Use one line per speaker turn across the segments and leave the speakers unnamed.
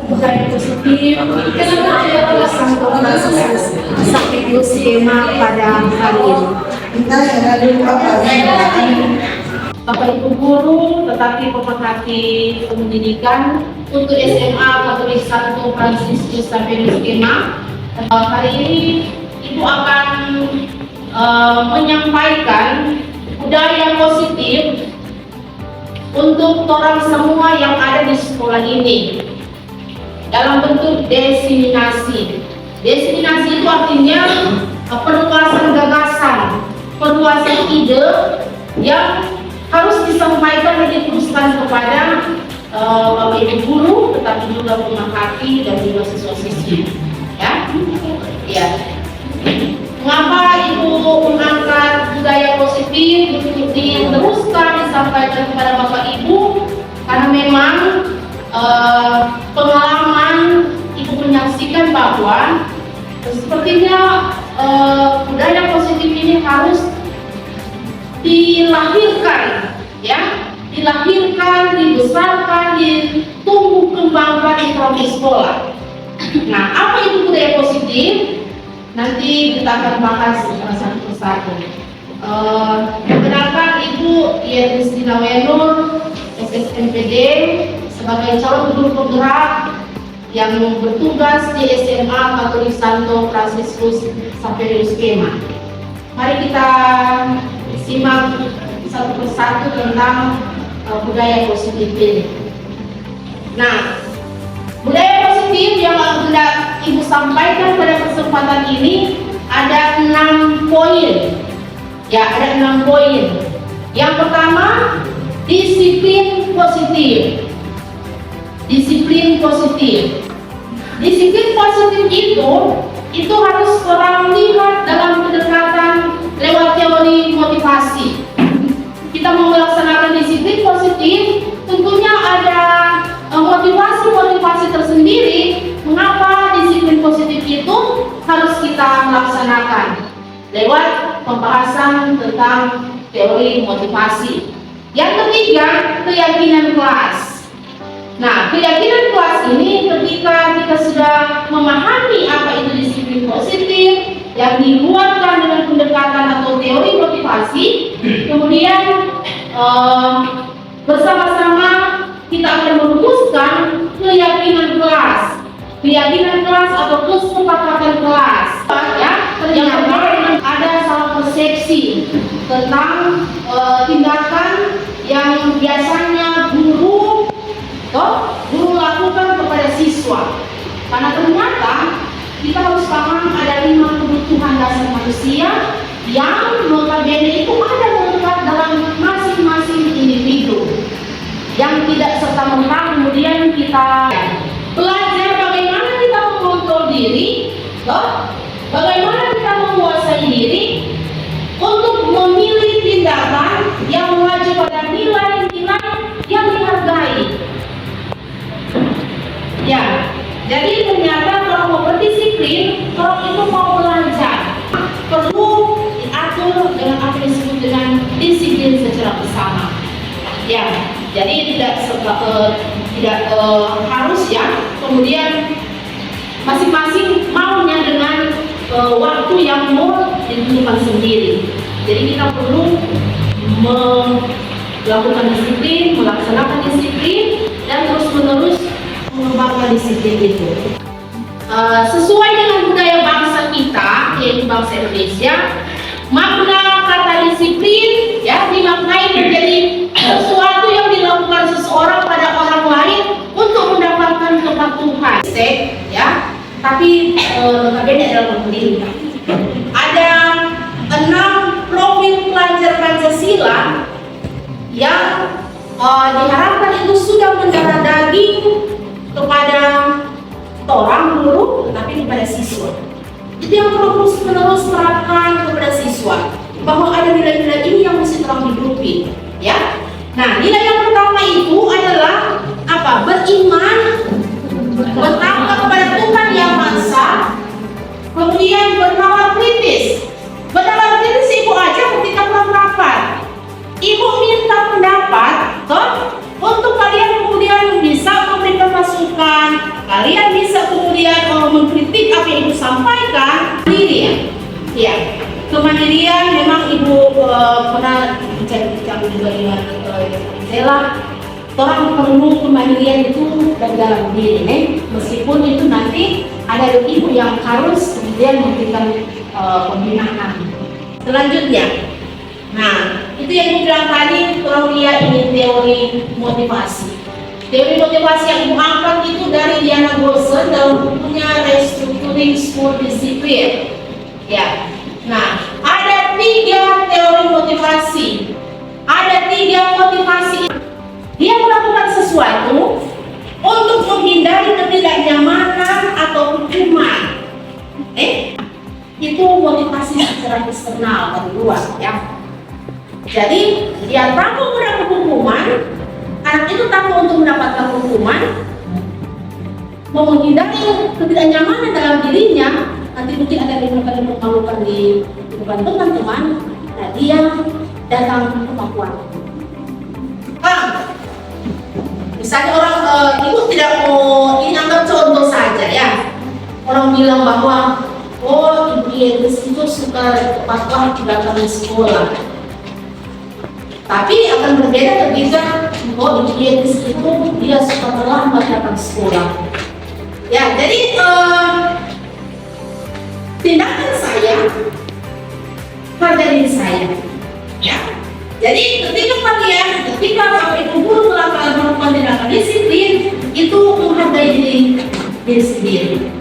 budaya positif sampai skema pada hari ini. Bapak Ibu guru, tetapi pemerhati pendidikan untuk SMA Katolik Santo Fransiskus Xaverius Skema, hari ini Ibu akan menyampaikan budaya positif untuk orang semua yang ada di sekolah ini dalam bentuk diseminasi. Diseminasi itu artinya perluasan gagasan, perluasan ide yang harus disampaikan dan diteruskan kepada Bapak Ibu guru, tetapi juga pemerhati dan juga siswa-siswi. Ya. Mengapa Ibu mengangkat budaya positif untuk diteruskan disampaikan kepada Bapak Ibu? Karena memang pengalaman Ibu menyaksikan bahwa sepertinya budaya positif ini harus dilahirkan, dilahirkan, dibesarkan, ditumbuh kembangkan di kampus sekolah. Nah, apa itu budaya positif? Nanti kita akan bahas satu persatu. Perkenalkan Ibu Yedristina Wenur, SSMPD, sebagai calon guru penggerak yang bertugas di SMA Katolik Santo Fransiskus Xaverius Skema. Mari kita simak satu persatu tentang budaya positif ini. Nah, budaya positif yang hendak Ibu sampaikan pada kesempatan ini ada 6 poin. Ada 6 poin. Yang pertama, disiplin positif. Disiplin positif. Disiplin positif itu harus orang lihat dalam pendekatan lewat teori motivasi. Kita mau melaksanakan disiplin positif, tentunya ada motivasi-motivasi tersendiri mengapa disiplin positif itu harus kita laksanakan lewat pembahasan tentang teori motivasi. Yang ketiga, keyakinan kelas. Nah, keyakinan kelas ini ketika kita sudah memahami apa itu disiplin positif yang diluarkan dengan pendekatan atau teori motivasi, kemudian bersama-sama kita akan merumuskan keyakinan kelas. Keyakinan kelas atau kesepakatan kelas. Yang pertama ada salah persepsi tentang tindakan yang biasanya guru lakukan kepada siswa. Karena ternyata kita harus paham ada 5 kebutuhan dasar manusia yang notabene itu ada melekat dalam masing-masing individu yang tidak serta-merta kemudian kita belajar bagaimana kita mengontrol diri, bagaimana kita menguasai diri untuk memilih tindakan yang mengacu pada nilai-nilai yang dihargai. Jadi ternyata kalau mau berdisiplin, kalau itu mau belajar, perlu diatur dengan apa yang disebut dengan disiplin secara bersama. Jadi tidak harus kemudian masing-masing maunya dengan waktu yang mau ditentukan sendiri. Jadi kita perlu melakukan disiplin, melaksanakan disiplin, dan terus-menerus mengembangkan disiplin itu. Sesuai dengan budaya bangsa kita, yaitu bangsa Indonesia, makna kata disiplin dimaknai menjadi sesuatu yang dilakukan seseorang pada orang lain untuk mendapatkan kepatuhan. Tapi notabene adalah pendidikan. Ada 6 profil pelajar Pancasila yang diharapkan itu sudah mendarah daging kepada orang guru, tetapi kepada siswa. Itu yang terus-menerus terapkan kepada siswa, bahwa ada nilai-nilai ini yang mesti terang digrupi. Nah, nilai yang pertama itu adalah apa? Beriman, bertakwa kepada Tuhan Yang Maha Esa, kemudian bernalar kritis. Bernalar kritis Ibu aja ketika rapat, Ibu minta pendapat, untuk kalian kemudian bisa memberikan masukan. Ya, kemandirian memang ibu pernah bincang juga dengan Stella. Orang perlu kemandirian itu dalam diri, meskipun itu nanti ada ibu yang harus kemudian memberikan pembinaan. Selanjutnya, nah itu yang ibu bilang tadi, kalau dia ini teori motivasi. Teori motivasi yang ibu angkat itu dari Diana Gossen dalam bukunya Restructuring School Discipline. Ya, nah ada 3 teori motivasi, ada 3 motivasi. Dia melakukan sesuatu untuk menghindari ketidaknyamanan atau hukuman. Itu motivasi secara eksternal dari luar, ya. Jadi dia takut mendapat hukuman, anak itu takut untuk mendapatkan hukuman, mau menghindari ketidaknyamanan dalam dirinya. Nanti mungkin ada yang memalukan di depan teman-teman, nah dia datang ke Papua. Misalnya orang ibu tidak mau, ini anggap contoh saja ya. Orang bilang bahwa oh ibu Yesus itu suka Papua tidak akan sekolah. Tapi akan berbeda ketika oh ibu Yesus itu dia suka terlambat datang sekolah. Ya, jadi tindakan saya pada diri saya, ya. Jadi ketika Bapak Ibu guru melakukan tindakan disiplin, itu menghargai diri sendiri.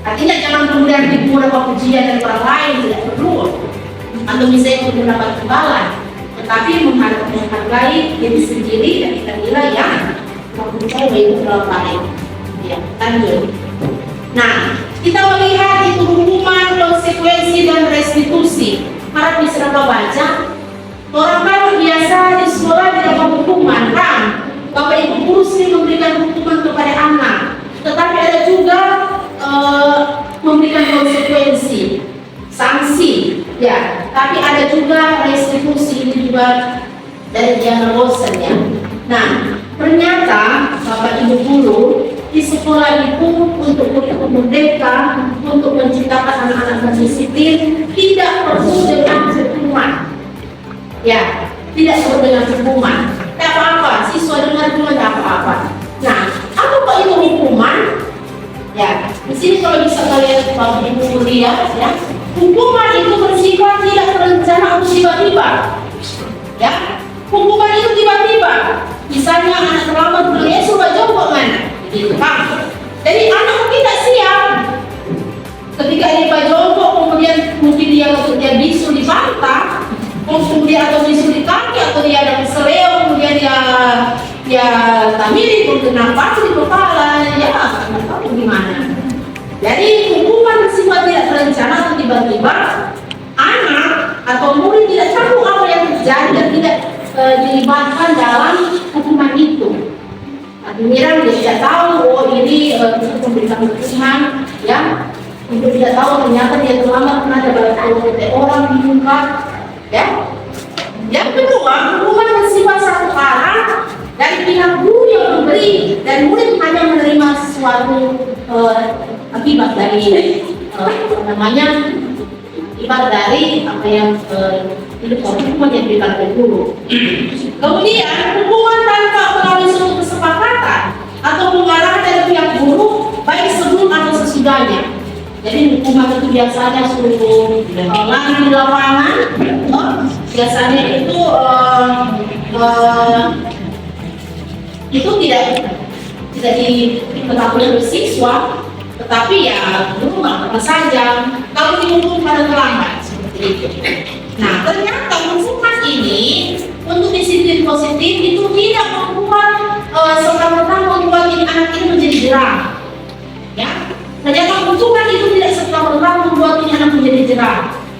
Artinya jangan kemudian diberi pujian dari orang lain, tidak perlu. Atau misalnya untuk mendapat imbalan, tetapi menghargai diri sendiri dan kita nilai yang mempunyai itu dalam baik. Ya, lanjut. Nah, kita melihat itu hukuman, konsekuensi dan restitusi. Harap bisa baca. Orang kan biasa di sekolah tidak mau hukuman, kan? Bapak Ibu guru sering memberikan hukuman kepada anak, tetapi ada juga memberikan konsekuensi, sanksi, ya. Tapi ada juga restitusi, ini juga dari Diana Gossen, ya. Nah, ternyata Bapak Ibu guru di sekolah itu untuk kurikulum merdeka, untuk menciptakan anak-anak berdisiplin tidak perlu dengan hukuman. Ya, tidak perlu dengan hukuman. Tidak apa-apa, siswa dengar cuma tidak apa-apa. Nah, apa kok itu hukuman? Ya, di sini kalau bisa kalian Bapak Ibu lihat, ya, hukuman itu bersifat tidak terencana atau tiba-tiba. Ya, hukuman itu tiba-tiba. Misalnya anak terlambat beli suruh jongkok mana? Gitu kan? Jadi anak tidak siap. Ketika dia jongkok, kemudian mungkin dia bisu di pantat, kemudian atau bisu di kaki, atau dia ada keseleo, kemudian dia tamiri, kemudian nafas di kepala, ya nggak tahu gimana. Jadi hukuman bersifat tidak terencana atau tiba-tiba, anak atau murid tidak tahu apa yang terjadi dan tidak dilibatkan dalam hukuman itu. Admiral dia tidak tahu, oh ini untuk memberikan hukuman, ya. Untuk tidak tahu ternyata dia terlambat karena ada banyak orang di muka, ya. Yang kedua, hukuman bersifat satu arah dari pihak guru yang memberi dan murid hanya menerima sesuatu akibat dari akibat dari apa yang hukuman yang diberikan oleh guru. Kemudian hukuman tanpa melalui suatu kesepakatan atau pengarahan dari pihak guru baik sebelum atau sesudahnya. Jadi hukuman itu biasanya suruh lari di lapangan, biasanya itu tidak diketahui oleh siswa, tetapi ya guru apa saja kalau dihukum pada terlambat seperti itu. Nah, ternyata hukuman ini untuk disiplin positif itu tidak membuat serta-merta membuat anak ini menjadi jerah, ya. Ternyata hukuman itu tidak serta-merta membuat anak menjadi jerah,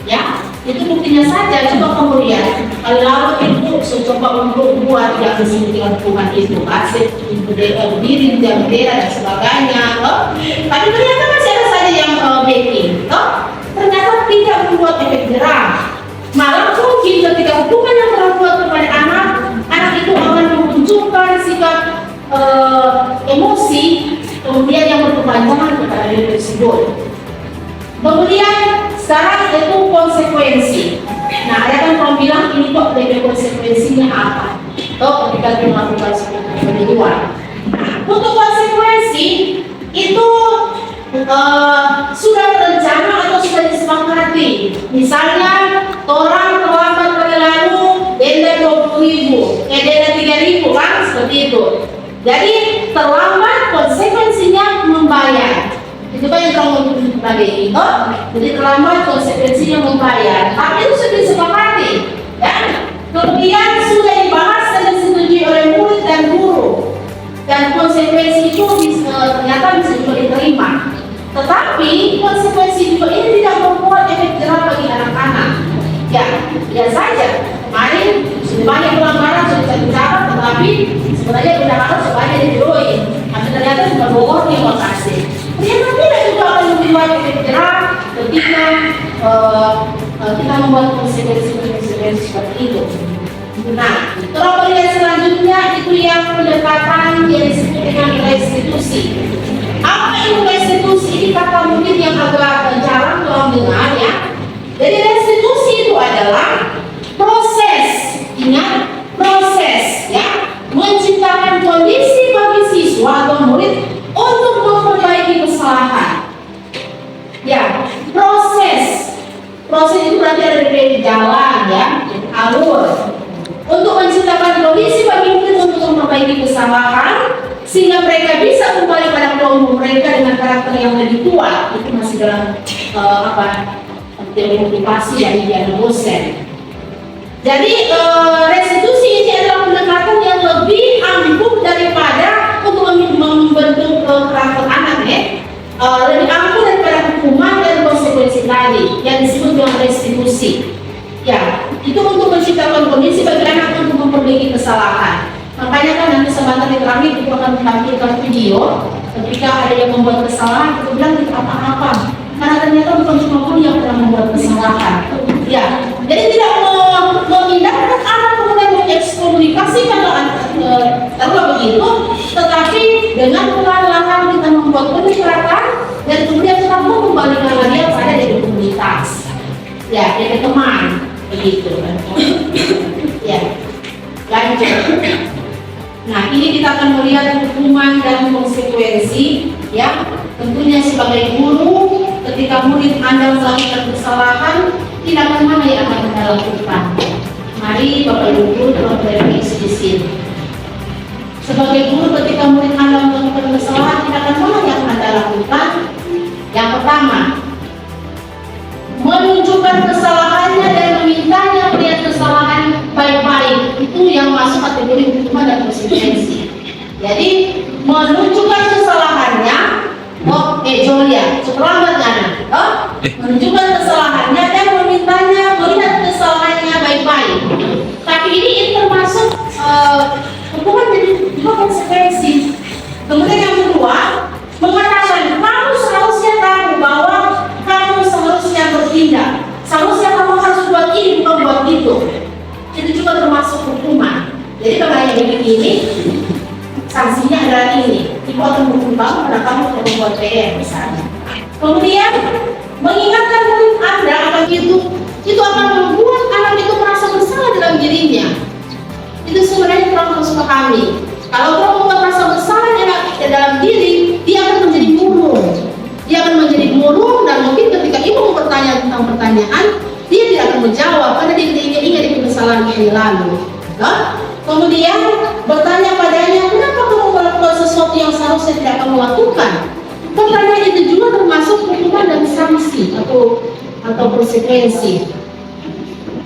ya. Itu buktinya saja. Coba kamu lihat, kalau ibu coba untuk buat yang disebutkan hukuman itu, kasih berdiri, bendera dan sebagainya, tapi ternyata masih ada saja yang backing, ternyata tidak membuat efek jerah. Malah mungkin ketika hukuman yang terbuat kepada anak itu akan memunculkan sikap emosi, kemudian yang berkepanjangan kepada diri tersebut. Kemudian secara dan konsekuensinya apa. Atau ketika dia melakukan suatu penipuan. Untuk konsekuensi itu sudah terencana atau sudah disepakati. Misalnya orang terlambat pada lalu denda 20.000, denda 3.000 kan seperti itu. Jadi terlambat konsekuensinya membayar. Itu kan yang terlalu tadi itu. Jadi terlambat konsekuensinya membayar. Tapi itu sudah disepakati, ya. Kemudian sudah dibahas dan disetujui oleh murid dan guru. Dan konsekuensi itu ternyata bisa juga diterima. Tetapi konsekuensi juga ini tidak membuat efek jerah bagi anak-anak. Ya saja. Kemarin sudah banyak pelanggaran sudah dicatat, tetapi sebenarnya tidak harus supaya dijoin. Tapi ternyata sudah bogor di lokasi. Ternyata tidak juga akan membuat efek jerah ketika kita membuat konsekuensi seperti itu. Nah, kalau melihat selanjutnya itu yang pendekatan yang disebut dengan restitusi. Apa itu restitusi? Ini kata mungkin yang agak jarang orang dengar ya. Jadi restitusi itu adalah proses, ingat proses ya, menciptakan kondisi bagi siswa atau murid untuk memperbaiki kesalahan. Ya, proses itu berarti ada dari jalan ya, alur. Untuk menciptakan kondisi bagi murid untuk memperbaiki kesalahan sehingga mereka bisa kembali pada kelompok mereka dengan karakter yang lebih kuat. Itu masih dalam teori motivasi dari Diana Dosen. Jadi restitusi ini adalah pendekatan yang lebih ampuh daripada untuk membentuk karakter anak ya. Lebih ampuh daripada hukuman dan konsekuensi tadi yang disebut dengan restitusi. Ya, itu untuk menciptakan kondisi bagi anak untuk memperbaiki kesalahan. Makanya kan nanti sebentar di terakhir itu akan menampilkan video ketika ada yang membuat kesalahan, itu bilang tidak apa-apa. Karena ternyata bukan cuma pun yang pernah membuat kesalahan. Ya, jadi tidak memindahkan anak kemudian mengekskomunikasikan taruhlah begitu, tetapi dengan perlahan-lahan kita membuat pendekatan dan kemudian kita mau kembalikan dia pada di komunitas. Ya, jadi teman. Begitu kan. Ya, lanjut. Nah, ini kita akan melihat hukuman dan konsekuensi ya. Tentunya sebagai guru ketika murid Anda melakukan kesalahan, tindakan mana yang akan Anda lakukan? Mari Bapak Ibu guru tolong revisi di sini. Sebagai guru ketika murid Anda melakukan kesalahan, tindakan mana yang Anda lakukan? Yang pertama, menunjukkan kesalahannya dan memintanya melihat kesalahan baik-baik. Itu yang masuk kategori hukuman dan konsekuensi. Jadi menunjukkan kesalahannya, Julia, terlambat kan? Menunjukkan kesalahannya dan memintanya melihat kesalahannya baik-baik. Tapi ini termasuk hukuman dan juga konsekuensi. Kemudian yang kedua, mengatakan kamu seharusnya tahu bahwa kamu seharusnya bertindak. Seharusnya kamu harus buat ini, bukan buat itu. Itu juga termasuk hukuman. Jadi kalau yang begini, sanksinya adalah ini. Ibu akan berkembang pada kamu yang membuat PR misalnya. Kemudian mengingatkan murid Anda akan itu akan membuat anak itu merasa bersalah dalam dirinya. Itu sebenarnya kita harus pahami. Kalau kamu merasa bersalah dalam diri, dia akan menjadi murung. Dia akan menjadi murung dan mungkin ketika ibu bertanya tentang pertanyaan, dia tidak akan menjawab karena dia ingat kesalahan yang lalu. Kemudian bertanya padanya, kenapa kamu melakukan sesuatu yang seharusnya tidak kamu lakukan? Pertanyaan itu juga termasuk hukuman dan sanksi atau konsekuensi.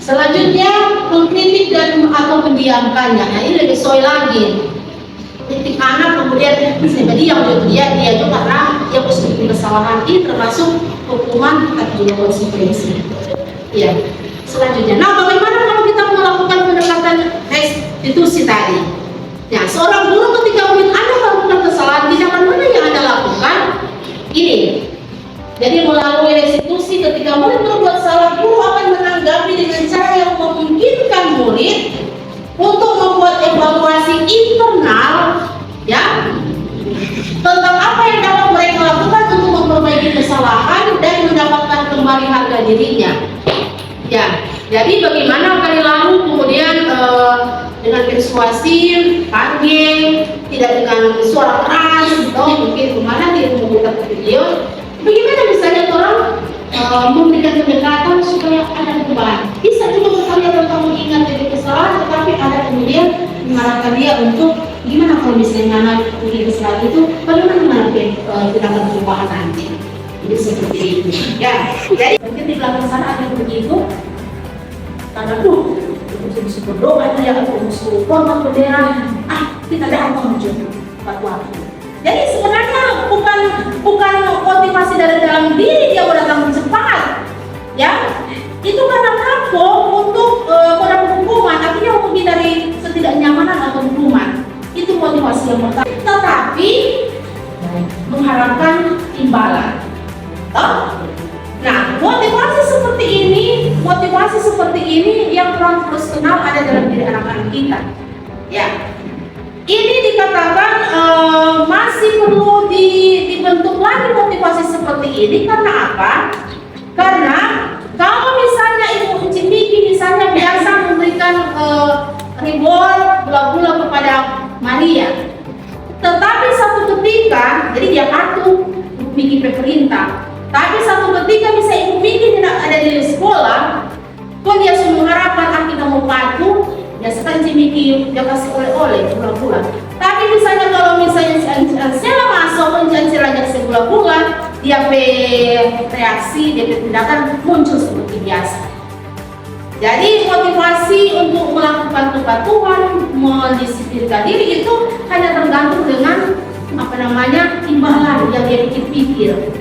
Selanjutnya mengkritik dan atau mendiamkannya. Nah ini lebih sesuai lagi. Kritik anak kemudian diam dia juga karena dia positif kesalahan, ini termasuk hukuman atau juga konsekuensi. Ya. Selanjutnya, nah bagaimana kalau kita melakukan pendekatan restitusi tadi? Nah, seorang guru ketika murid Anda melakukan kesalahan, tindakan mana yang Anda lakukan? Ini. Jadi melalui restitusi ketika murid berbuat salah, guru akan menanggapi dengan cara yang memungkinkan murid untuk membuat evaluasi internal, ya, tentang apa yang dapat mereka lakukan untuk memperbaiki kesalahan dan mendapatkan kembali harga dirinya. Ya, jadi bagaimana kali lalu kemudian dengan persuasif, panggil, tidak dengan suara keras, atau mungkin kemana dia membuka video. Bagaimana misalnya orang memberikan pendekatan supaya ada perubahan? Bisa juga berkali tentang mengingat dari kesalahan, tetapi ada kemudian mengarahkan dia untuk gimana kalau misalnya anak bikin kesalahan itu, bagaimana tindakan perubahan nanti. Jadi seperti itu. Ya, jadi mungkin di belakang sana ada begitu. Karena tuh, musuh berdoa itu ya, musuh hormat bendera. Kita lihat muncul waktu. Jadi sebenarnya bukan motivasi dari dalam diri dia datang cepat, ya. Itu karena takut untuk pada hukuman, artinya untuk menghindari ketidaknyamanan atau hukuman. Itu motivasi yang pertama. Tetapi mengharapkan imbalan. Nah, motivasi seperti ini yang kurang terus kenal ada dalam diri anak-anak kita. Ya, ini dikatakan masih perlu dibentuk lagi motivasi seperti ini. Karena apa? Karena kalau misalnya Ibu Cimiki misalnya biasa memberikan reward gula-gula kepada Maria, tetapi satu ketika, jadi dia patuh bikin perintah. Tapi satu ketika bisa Ibu Miki tidak ada di sekolah, pun dia sudah mengharapkan kita mau patuh, biasakan Cimiki dia kasih oleh-oleh gula-gula. Tapi misalnya kalau misalnya Ansela masuk, Ansela kasih gula-gula, dia reaksi, dia tindakan muncul seperti biasa. Jadi motivasi untuk melakukan kepatuhan, mendisiplinkan diri itu hanya tergantung dengan imbalan yang dia pikir-pikir.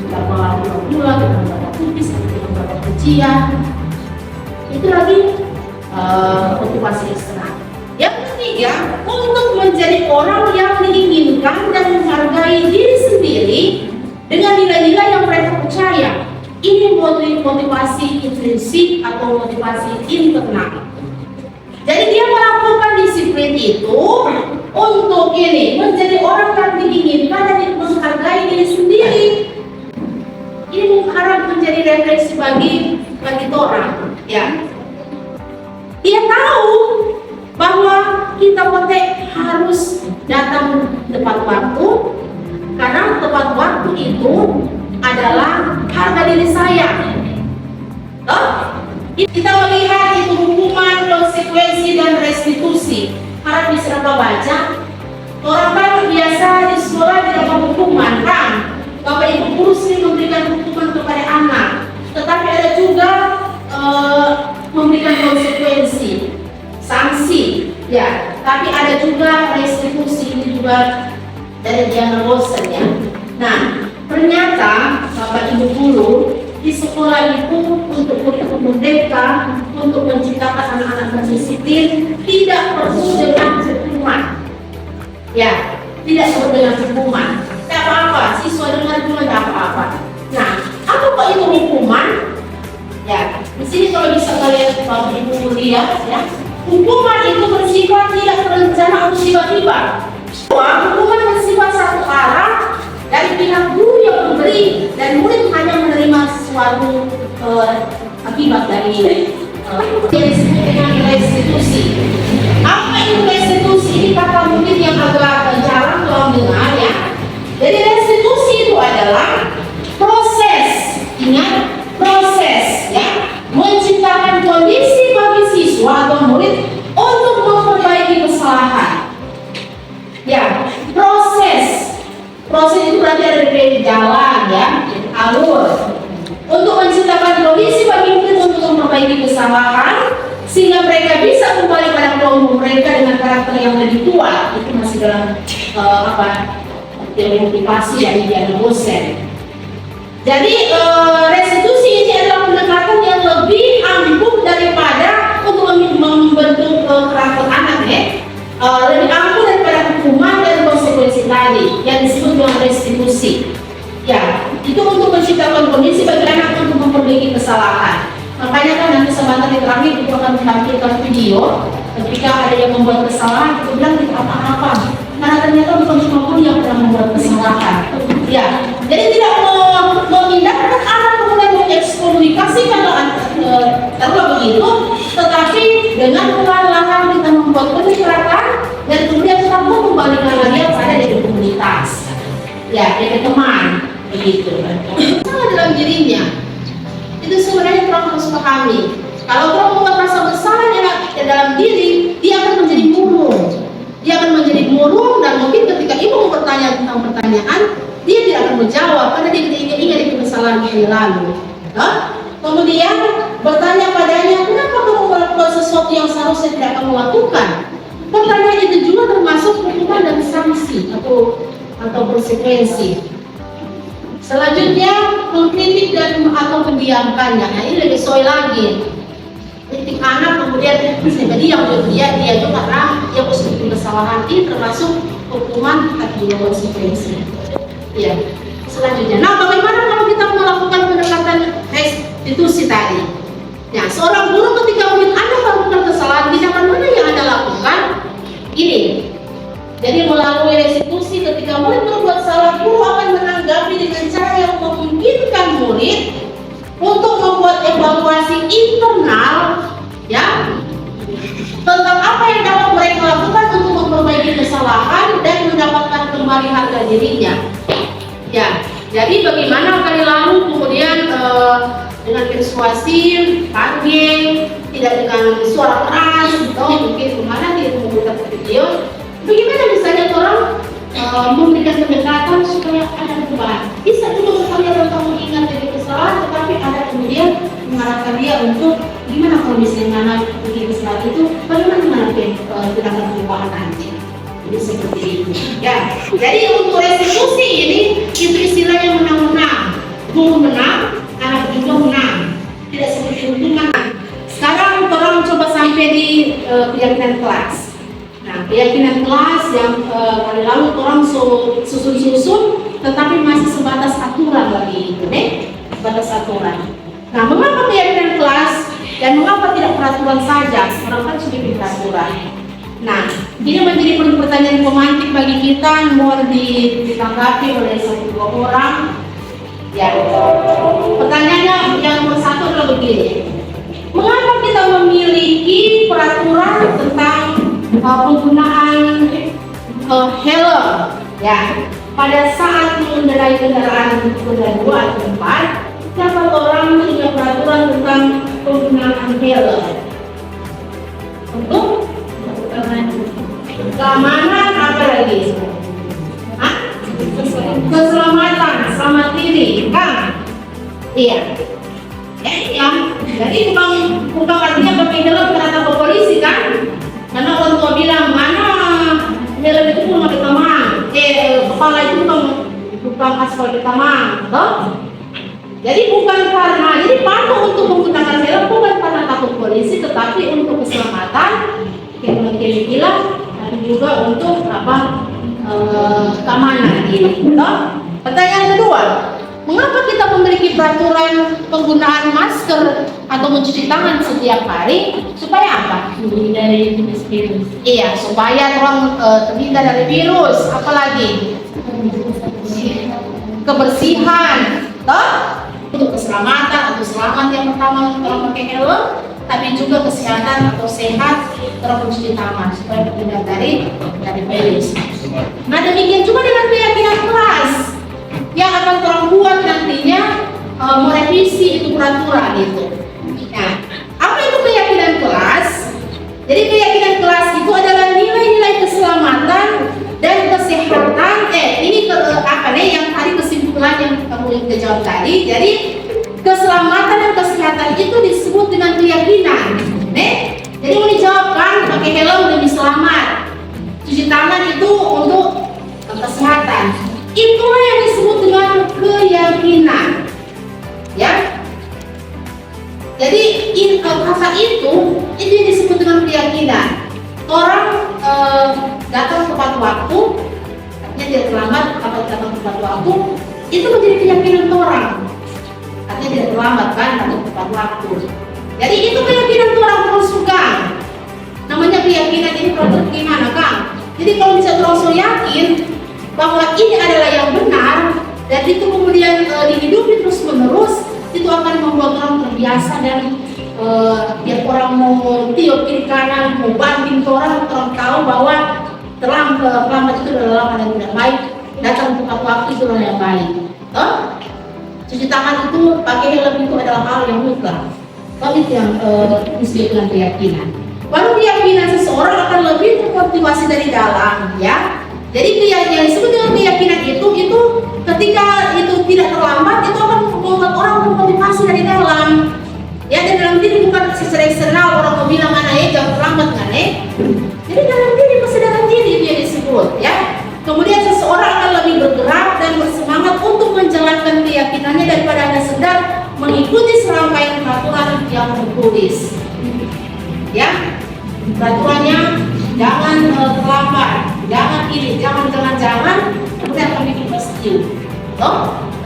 Berapa gula, berapa tipis, berapa kucian. Itu lagi motivasi eksternal. Yang ketiga, untuk menjadi orang yang diinginkan dan menghargai diri sendiri dengan nilai-nilai yang mereka percaya. Ini motivasi intrinsik atau motivasi internal. Jadi dia melakukan disiplin itu untuk ini menjadi orang yang diinginkan dan menghargai diri sendiri. Ini mengharap menjadi refleksi bagi orang, ya. Dia tahu bahwa kita harus datang tepat waktu, karena tepat waktu itu adalah harga diri saya. Kita melihat itu hukuman, konsekuensi, dan restitusi. Harap bisa baca. Orang kan biasa di sekolah tidak mau hukuman, kan? Bapak Ibu guru sering memberikan hukuman kepada anak, tetapi ada juga memberikan konsekuensi, sanksi, ya. Tapi ada juga restitusi, ini juga dari Diana Rosen, ya. Nah, ternyata Bapak Ibu guru di sekolah itu untuk kurikulum merdeka, untuk menciptakan anak-anak berdisiplin tidak perlu dengan hukuman, ya, tidak perlu dengan hukuman. Tidak apa-apa, siswa dengan hukuman tidak apa-apa. Nah, apa kok itu hukuman? Ya, di sini kalau bisa kalian Bapak Ibu lihat, ya, hukuman itu bersifat tidak terencana atau tiba-tiba. Hukuman bersifat satu arah dari pihak guru yang memberi, dan murid hanya menerima suatu akibat dari yang disebut dengan restitusi. Apa itu restitusi? Ini kata mungkin yang agak jarang kalau dengar, ya. Jadi restitusi itu adalah proses, ingat, proses, ya, menciptakan kondisi bagi siswa atau murid untuk memperbaiki kesalahan. Ya, proses itu berarti ada di jalan, ya, alur. Untuk menciptakan kondisi bagi murid untuk memperbaiki kesalahan, sehingga mereka bisa kembali pada kelompok mereka dengan karakter yang lebih kuat. Itu masih dalam teori motivasi dari Diana Rosen. Jadi restitusi ini adalah pendekatan yang lebih ampuh daripada untuk membentuk karakter anak, ya. Lebih ampuh daripada hukuman dan konsekuensi tadi yang disebut dengan restitusi. Ya, itu untuk menciptakan kondisi bagi anak untuk memperbaiki kesalahan. Makanya kan nanti sebentar di terakhir itu akan menampilkan video ketika ada yang membuat kesalahan, itu bilang tidak apa-apa, karena ternyata bukan cuma pun yang pernah membuat kesalahan. Ya, jadi tidak memindahkan anak kemudian mengekskomunikasikan kalau begitu, tetapi Dengan perlahan-lahan kita membuat penyerapan dan kemudian kita mau kembalikan lagi pada dari komunitas, ya, dari teman, begitu. Salah dalam dirinya, itu sebenarnya orang harus pahami. Kalau orang membuat rasa bersalah dalam diri, dia akan menjadi murung. Dia akan menjadi murung dan mungkin ketika ibu bertanya tentang pertanyaan, dia tidak akan menjawab karena dia tidak ingat itu kesalahan yang lalu. Kemudian bertanya padanya, kenapa kamu melakukan sesuatu yang seharusnya tidak kamu lakukan? Pertanyaan itu juga termasuk hukuman dan sanksi atau konsekuensi. Selanjutnya mengkritik dan atau mendiamkannya. Nah, ini lebih sesuai lagi. Kritik anak kemudian saya diam, dia juga karena dia positif kesalahan, ini termasuk hukuman atau konsekuensi. Ya. Selanjutnya, nah bagaimana kalau kita melakukan pendekatan restitusi tadi? Ya, seorang guru ketika melihat Anda melakukan kesalahan, tindakan mana yang Anda lakukan? Ini. Jadi melalui restitusi, ketika murid berbuat salah, guru akan menanggapi dengan cara yang memungkinkan murid untuk membuat evaluasi internal, ya, tentang apa yang dapat mereka lakukan untuk memperbaiki kesalahan dan mendapatkan kembali harga dirinya. Ya, jadi bagaimana kali lalu kemudian dengan persuasif, panggil, tidak dengan suara keras, atau mungkin kemana dia membuat video. Bagaimana misalnya orang memberikan pendekatan supaya ada perubahan? Bisa juga misalnya tentang mengingat dari kesalahan, tetapi ada kemudian mengarahkan dia untuk gimana kalau misalnya anak begini kesalahan itu, bagaimana menghadapi tindakan perubahan nanti. Jadi seperti itu. Ya, jadi untuk restitusi ini itu istilahnya menang-menang. Guru menang, anak juga menang. Tidak seperti untungan. Sekarang orang coba sampai di keyakinan kelas. Nah, keyakinan kelas yang kali lalu orang susun-susun, tetapi masih sebatas aturan lagi itu, sebatas aturan. Nah, mengapa keyakinan kelas dan mengapa tidak peraturan saja? Orang kan sudah bikin peraturan. Nah, ini menjadi pertanyaan pemantik bagi kita, mohon ditanggapi oleh satu dua orang. Ya, pertanyaannya yang nomor satu adalah begini: mengapa kita memiliki peraturan tentang penggunaan helm? Ya, pada saat mengendarai kendaraan roda 2 atau 4, siapa orang punya peraturan tentang penggunaan helm? Untuk keamanan apa lagi? Keselamatan, selamat diri, kan? Iya. Ya. Jadi bukan artinya pakai helm karena takut polisi, kan? Karena orang tua bilang mana helm itu cuma kita mang, kepala itu bukan aspal kita mang, toh? Jadi bukan karena, jadi patuh untuk menggunakan helm bukan karena takut polisi, tetapi untuk keselamatan, keamanan, tapi juga untuk keamanan ini. Pertanyaan kedua, mengapa kita memiliki peraturan penggunaan masker atau mencuci tangan setiap hari? Supaya apa? Menghindari virus. Iya, supaya orang terhindar dari virus. Apalagi kebersihan, toh? Untuk keselamatan atau selamat yang pertama kalau pakai helm, tapi juga kesehatan atau sehat terus mencuci tangan supaya terhindar dari virus. Nah, demikian juga dengan keyakinan kelas yang akan orang buat nantinya merevisi itu peraturan itu. Nah, apa itu keyakinan kelas? Jadi keyakinan kelas itu adalah nilai-nilai keselamatan dan kesehatan. Ini yang tadi kesimpulan yang kamu jawab tadi. Jadi keselamatan dan kesehatan itu disebut dengan keyakinan. Jadi mau dijawabkan pakai helm demi selamat, cuci tangan itu untuk kesehatan. Itulah yang disebut dengan keyakinan. Ya. Jadi kata itu yang disebut dengan keyakinan. Orang datang tepat waktu, artinya tidak terlambat, datang tepat waktu, itu menjadi keyakinan orang. Artinya tidak terlambat kan, datang tepat waktu. Jadi itu keyakinan orang terus pegang. Namanya keyakinan ini proses gimana, Kang? Jadi kalau misalnya orang so yakin bahwa ini adalah yang benar dan itu kemudian dihidupi terus menerus, itu akan membuat orang terbiasa dan Yang orang mau tiup kiri kanan, mau banding ke orang tahu bahwa terlambat itu adalah hal yang tidak baik. Datang tepat waktu itu adalah yang baik. Cuci tangan itu pakai helm itu adalah hal yang mutlak. Itu yang disebut dengan keyakinan. Baru keyakinan seseorang akan lebih termotivasi dari dalam, ya. Jadi yang disebut dengan keyakinan itu ketika itu tidak terlambat, itu akan membuat orang termotivasi dari dalam. Ya, dan dalam diri bukan secara eksternal orang mau bilang anaknya jangan terlambat kan, Jadi dalam diri, kesadaran diri itu yang disebut, ya. Kemudian seseorang akan lebih bergerak dan bersemangat untuk menjalankan keyakinannya daripada hanya sedang mengikuti serangkaian peraturan yang tertulis. Ya, peraturannya jangan terlambat, jangan ini, jangan, kemudian akan bikin pasti.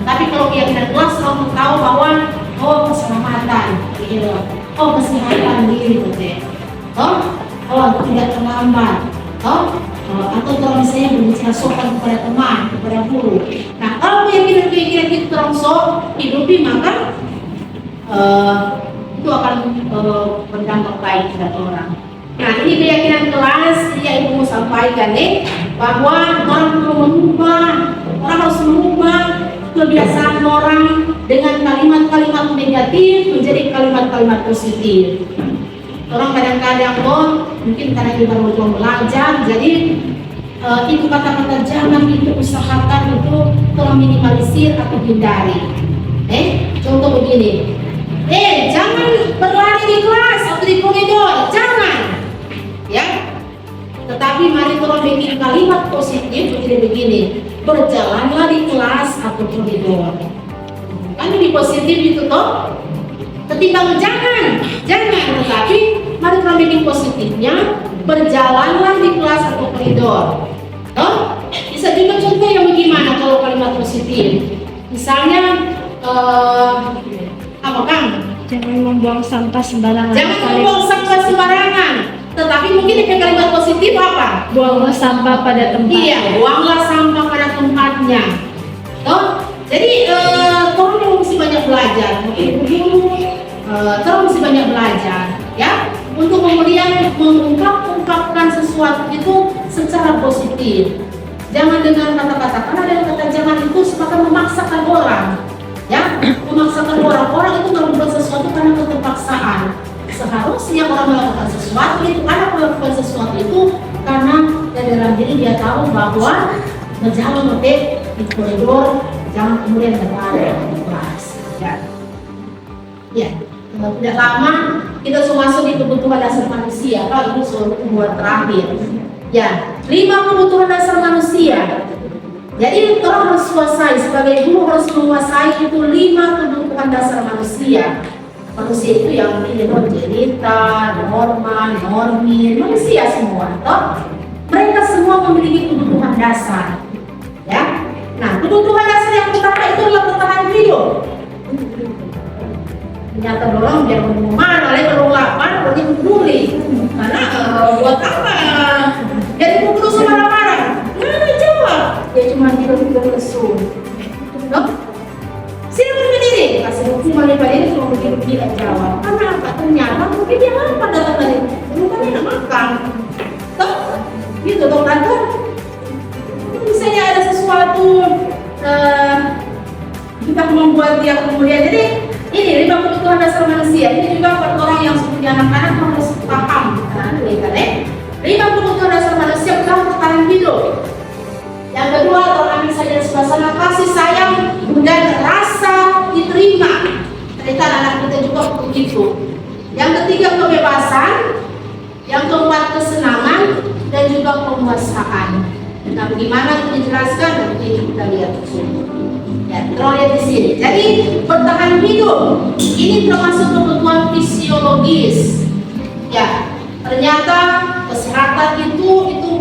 Tapi kalau keyakinan kelas selalu tahu bahwa keselamatan, kesehatan diri, tidak terlambat, atau kalau misalnya berbicara sopan kepada teman, kepada guru. Nah, kalau keyakinan itu terongsok hidupi, maka itu akan berdampak baik pada orang. Nah, ini keyakinan kelas yang ibu mau sampaikan bahwa orang harus mengubah kebiasaan orang dengan kalimat-kalimat negatif menjadi kalimat-kalimat positif. Orang kadang-kadang mungkin karena kita belum belajar, jadi itu kata-kata jangan, itu usahakan, itu tolong minimalisir atau hindari. Contoh begini, jangan berlari di kelas atau di koridor, jangan, ya. Tetapi mari tolong bikin kalimat positif jadi begini, berjalanlah di kelas atau koridor. Kan ini positif itu toh. Ketimbang jangan, tetapi mari kita bikin positifnya, berjalanlah di kelas atau koridor. Bisa juga contoh yang bagaimana kalau kalimat positif. Misalnya, apa Kang?
Jangan membuang sampah sembarangan.
Jangan membuang sampah sembarangan. Tetapi mungkin dengan kalimat positif apa?
Buanglah sampah pada tempatnya.
Iya, buanglah sampah pada tempatnya. Jadi tolong mesti banyak belajar. Tolong mesti banyak belajar, ya, untuk kemudian mengungkapkan sesuatu itu secara positif. Jangan dengan kata-kata, karena dengan kata jangan itu sepakat memaksakan orang, ya, memaksakan orang itu kalau membuat sesuatu karena keterpaksaan. Seharusnya orang melakukan sesuatu itu karena melakukan sesuatu itu karena dalam diri dia tahu bahwa berjalan di koridor, jangan kemudian berlari di kelas. Ya, tidak lama kita sudah masuk di kebutuhan dasar manusia. Ini soal buat terakhir. Ya, 5 kebutuhan dasar manusia. Jadi orang harus kuasai, sebagai guru harus menguasai itu 5 kebutuhan dasar manusia. Manusia itu yang ini cerita, norma, normi, manusia semua. Mereka semua memiliki kebutuhan dasar. Ya, nah kebutuhan dasar yang pertama itu adalah bertahan hidup. Ternyata dorong biar mau mana, lagi kalau lapar, pergi peduli. Karena buat apa? Jadi mau terus marah-marah. Mana jawab? Dia cuma tidur lesu. Sini berdiri, kasih hukuman daripada ini cuma begitu tidak jawab. Karena apa? Ternyata mungkin dia lapar datang tadi. Bukan dia makan. Gitu dong tante. Misalnya ada sesuatu kita membuat dia kemudian. Jadi ini 5 kebutuhan dasar manusia. Ini juga buat orang yang punya anak-anak harus paham. 5 kebutuhan dasar manusia pertama bertahan hidup. Yang kedua, orang misalnya sebelah sana kasih sayang dan rasa diterima. Ternyata anak kita juga begitu. Yang ketiga, kebebasan. Yang keempat, kesenangan dan juga penguasaan. Nah, bagaimana itu dijelaskan? Nanti kita lihat di sini. Ya, terlihat di sini. Jadi bertahan hidup ini termasuk kebutuhan fisiologis. Ya, ternyata kesehatan itu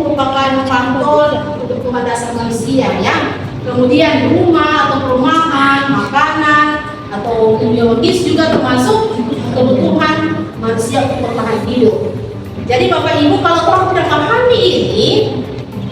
merupakan pantol kebutuhan dasar manusia, ya. Kemudian rumah atau perumahan, makanan atau biologis juga termasuk kebutuhan manusia untuk bertahan hidup. Jadi Bapak Ibu, kalau orang tidak memahami ini,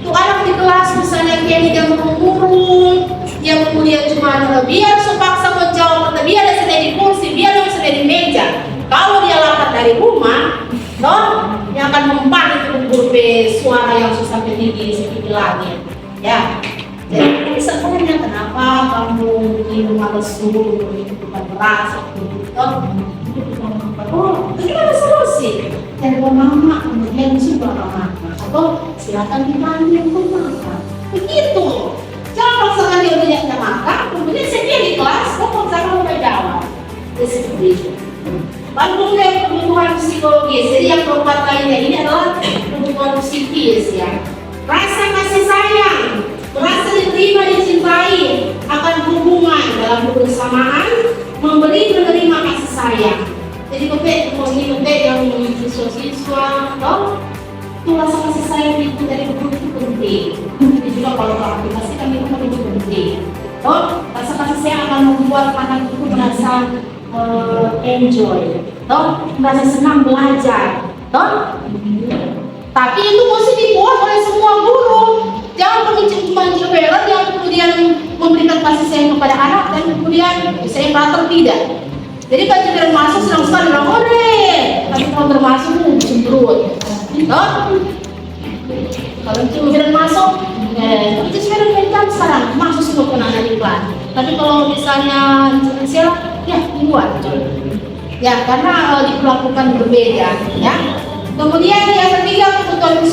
itu anak di kelas misalnya dia murung, yang kemudian cuma biar sepaksa menjawab, biar dia sedang di kursi, biar dia sedang di meja. Kalau dia dari rumah, toh yang akan mempan itu suara yang susah tinggi seperti langit, ya. Jadi sebenarnya kenapa kamu minum malas dulu, itu bukan beras, itu toh? Oh, gimana solusi? Telepon mama, kemudian juga mama, atau silakan dipanggil ke mama. Begitu. Jangan paksakan dia tidak makan, kemudian sedia di kelas, kok paksakan mereka jawab. Seperti itu. Lalu kebutuhan psikologis. Jadi yang keempat lainnya ini adalah kebutuhan psikis, ya. Rasa kasih sayang, merasa diterima, dicintai, akan hubungan dalam kebersamaan, memberi menerima kasih sayang. Jadi kompet yang siswa-siswa, toh itu rasa kasih sayang itu dari guru itu penting. Jadi juga kalau aktivasi kami itu penting. Toh rasa kasih sayang akan membuat anak itu merasa enjoy, toh merasa senang belajar, toh. Tapi itu mesti dibuat oleh semua guru. Jangan mencoba yang kemudian memberikan kasih sayang kepada anak dan kemudian saya merata tidak. Jadi kalau cemberut masuk senang sekali bilang oleh, tapi kalau termasuk cemberut, toh. Kalau cemberut masuk, itu cemberut kencang sekarang masuk semua anak di kelas. Tapi kalau misalnya siapa, ya dibuat. Ya karena diperlakukan berbeda, ya. Kemudian yang ketiga kebutuhan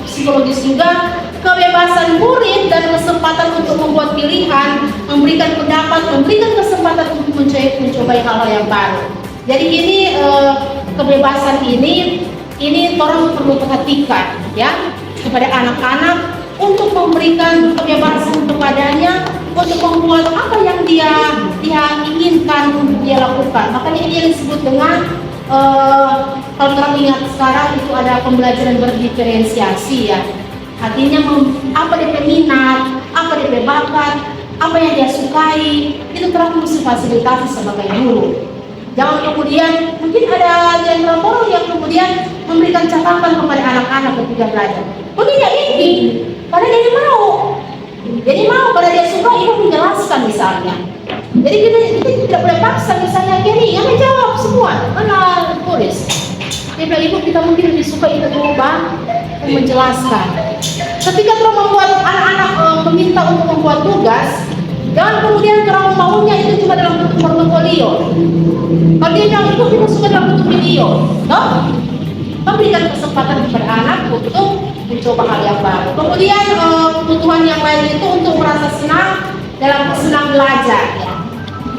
psikologis juga kebebasan murid dan kesempatan untuk membuat pilihan, memberikan pendapat, memberikan kesempatan untuk mencoba hal-hal yang baru. Jadi ini kebebasan ini orang perlu perhatikan, ya, kepada anak-anak untuk memberikan kebebasan kepadanya untuk membuat apa yang dia inginkan untuk dia lakukan. Makanya ini yang disebut dengan kalau orang ingat sekarang itu ada pembelajaran berdiferensiasi, ya. Artinya apa dia minat, apa dia bakat, apa yang dia sukai, itu terang mesti fasilitasi sebagai guru. Jangan kemudian mungkin ada jenderal orang yang kemudian memberikan catatan kepada anak-anak ketika belajar. Mungkin dia ini, karena dia mau. Jadi mau pada dia suka ibu menjelaskan misalnya. Jadi kita tidak boleh paksa misalnya gini, yang menjawab semua, mana tulis. Dia bilang ibu kita mungkin lebih suka itu berubah menjelaskan. Ketika terus membuat anak-anak meminta untuk membuat tugas, jangan kemudian terlalu maunya itu cuma dalam bentuk portofolio. Kalau dia bilang ibu kita suka dalam bentuk video, toh memberikan kesempatan kepada anak untuk mencoba hal yang baru. Kemudian kebutuhan yang lain itu untuk merasa senang dalam senang belajar, ya.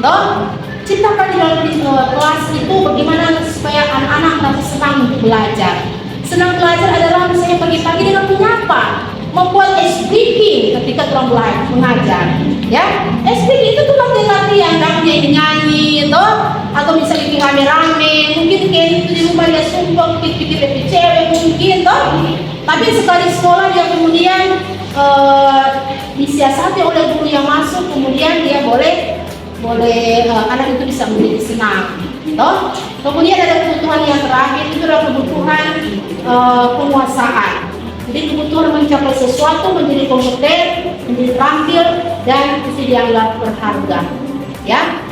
Toh ciptakan di dalam kelas itu bagaimana supaya anak-anak merasa senang untuk belajar. Senang belajar adalah misalnya pagi-pagi dengan menyapa, membuat speaking ketika orang mengajar, ya. Speaking itu tuh latihan, kamu dia nyanyi, toh, atau misalnya bikin rame-rame, mungkin kayak itu di rumah dia sumpah, pikir cewek mungkin, toh. Tapi sekali sekolah dia kemudian disiasati oleh guru yang masuk, kemudian dia boleh anak itu bisa menjadi senang, toh. Kemudian ada kebutuhan yang terakhir itu adalah kebutuhan penguasaan. Jadi kebutuhan mencapai sesuatu, menjadi kompeten, menjadi terampil, dan mesti dianggap berharga, ya.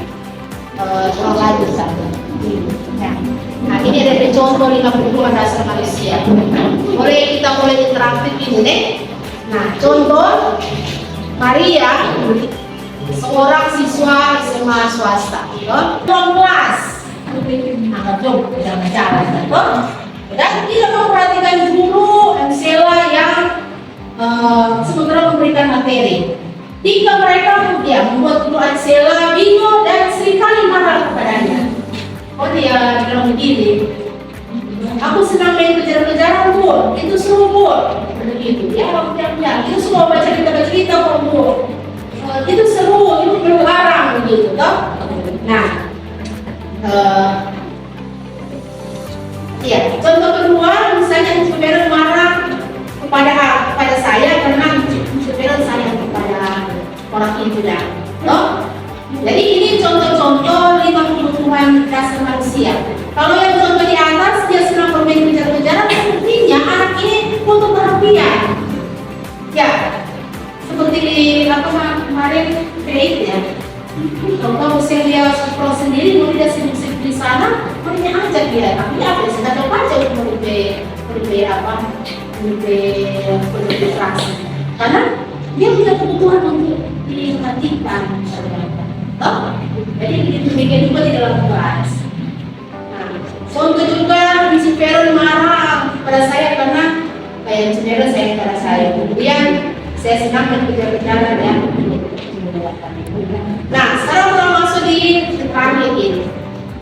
Kurang lanjut saja. Ya. Nah ini ada contoh 5 kebutuhan dasar manusia. Boleh kita mulai interaktif ini deh. Nah contoh Maria, seorang siswa SMA swasta, ruang kelas. Nah, jom jangan jalan, dan tidak memperhatikan guru Ansela yang sementara memberikan materi. Jika mereka membuat guru Ansela bingung dan seringkali marah kepadanya. Oh dia bilang begini, aku senang main kejar-kejaran bu, itu seru bu, begitu. Ya itu semua baca cerita bu, itu seru, itu berlarang begitu, toh. Nah, ya contoh kedua misalnya supir marah kepada saya karena supir sayang kepada orang itu, toh. Jadi ini contoh-contoh 5 kebutuhan dasar manusia. Kalau yang contoh di atas dia senang bermain kejar-kejaran, artinya anak ini butuh perhatian. Ya, seperti di lapangan kemarin PIT, ya. Kalau misalnya dia sekolah sendiri, kemudian dia sibuk di sana, muridnya ajak dia, tapi apa sih? Tidak baca murid apa? Konsentrasi. Karena dia punya kebutuhan untuk diperhatikan. Jadi demikian juga di dalam kelas. Nah, contoh juga Misi Peron marah pada saya karena kayak saudara saya pada saya. Kemudian saya senang berbicara ya. Nah, sekarang kita masuk di terakhir ini,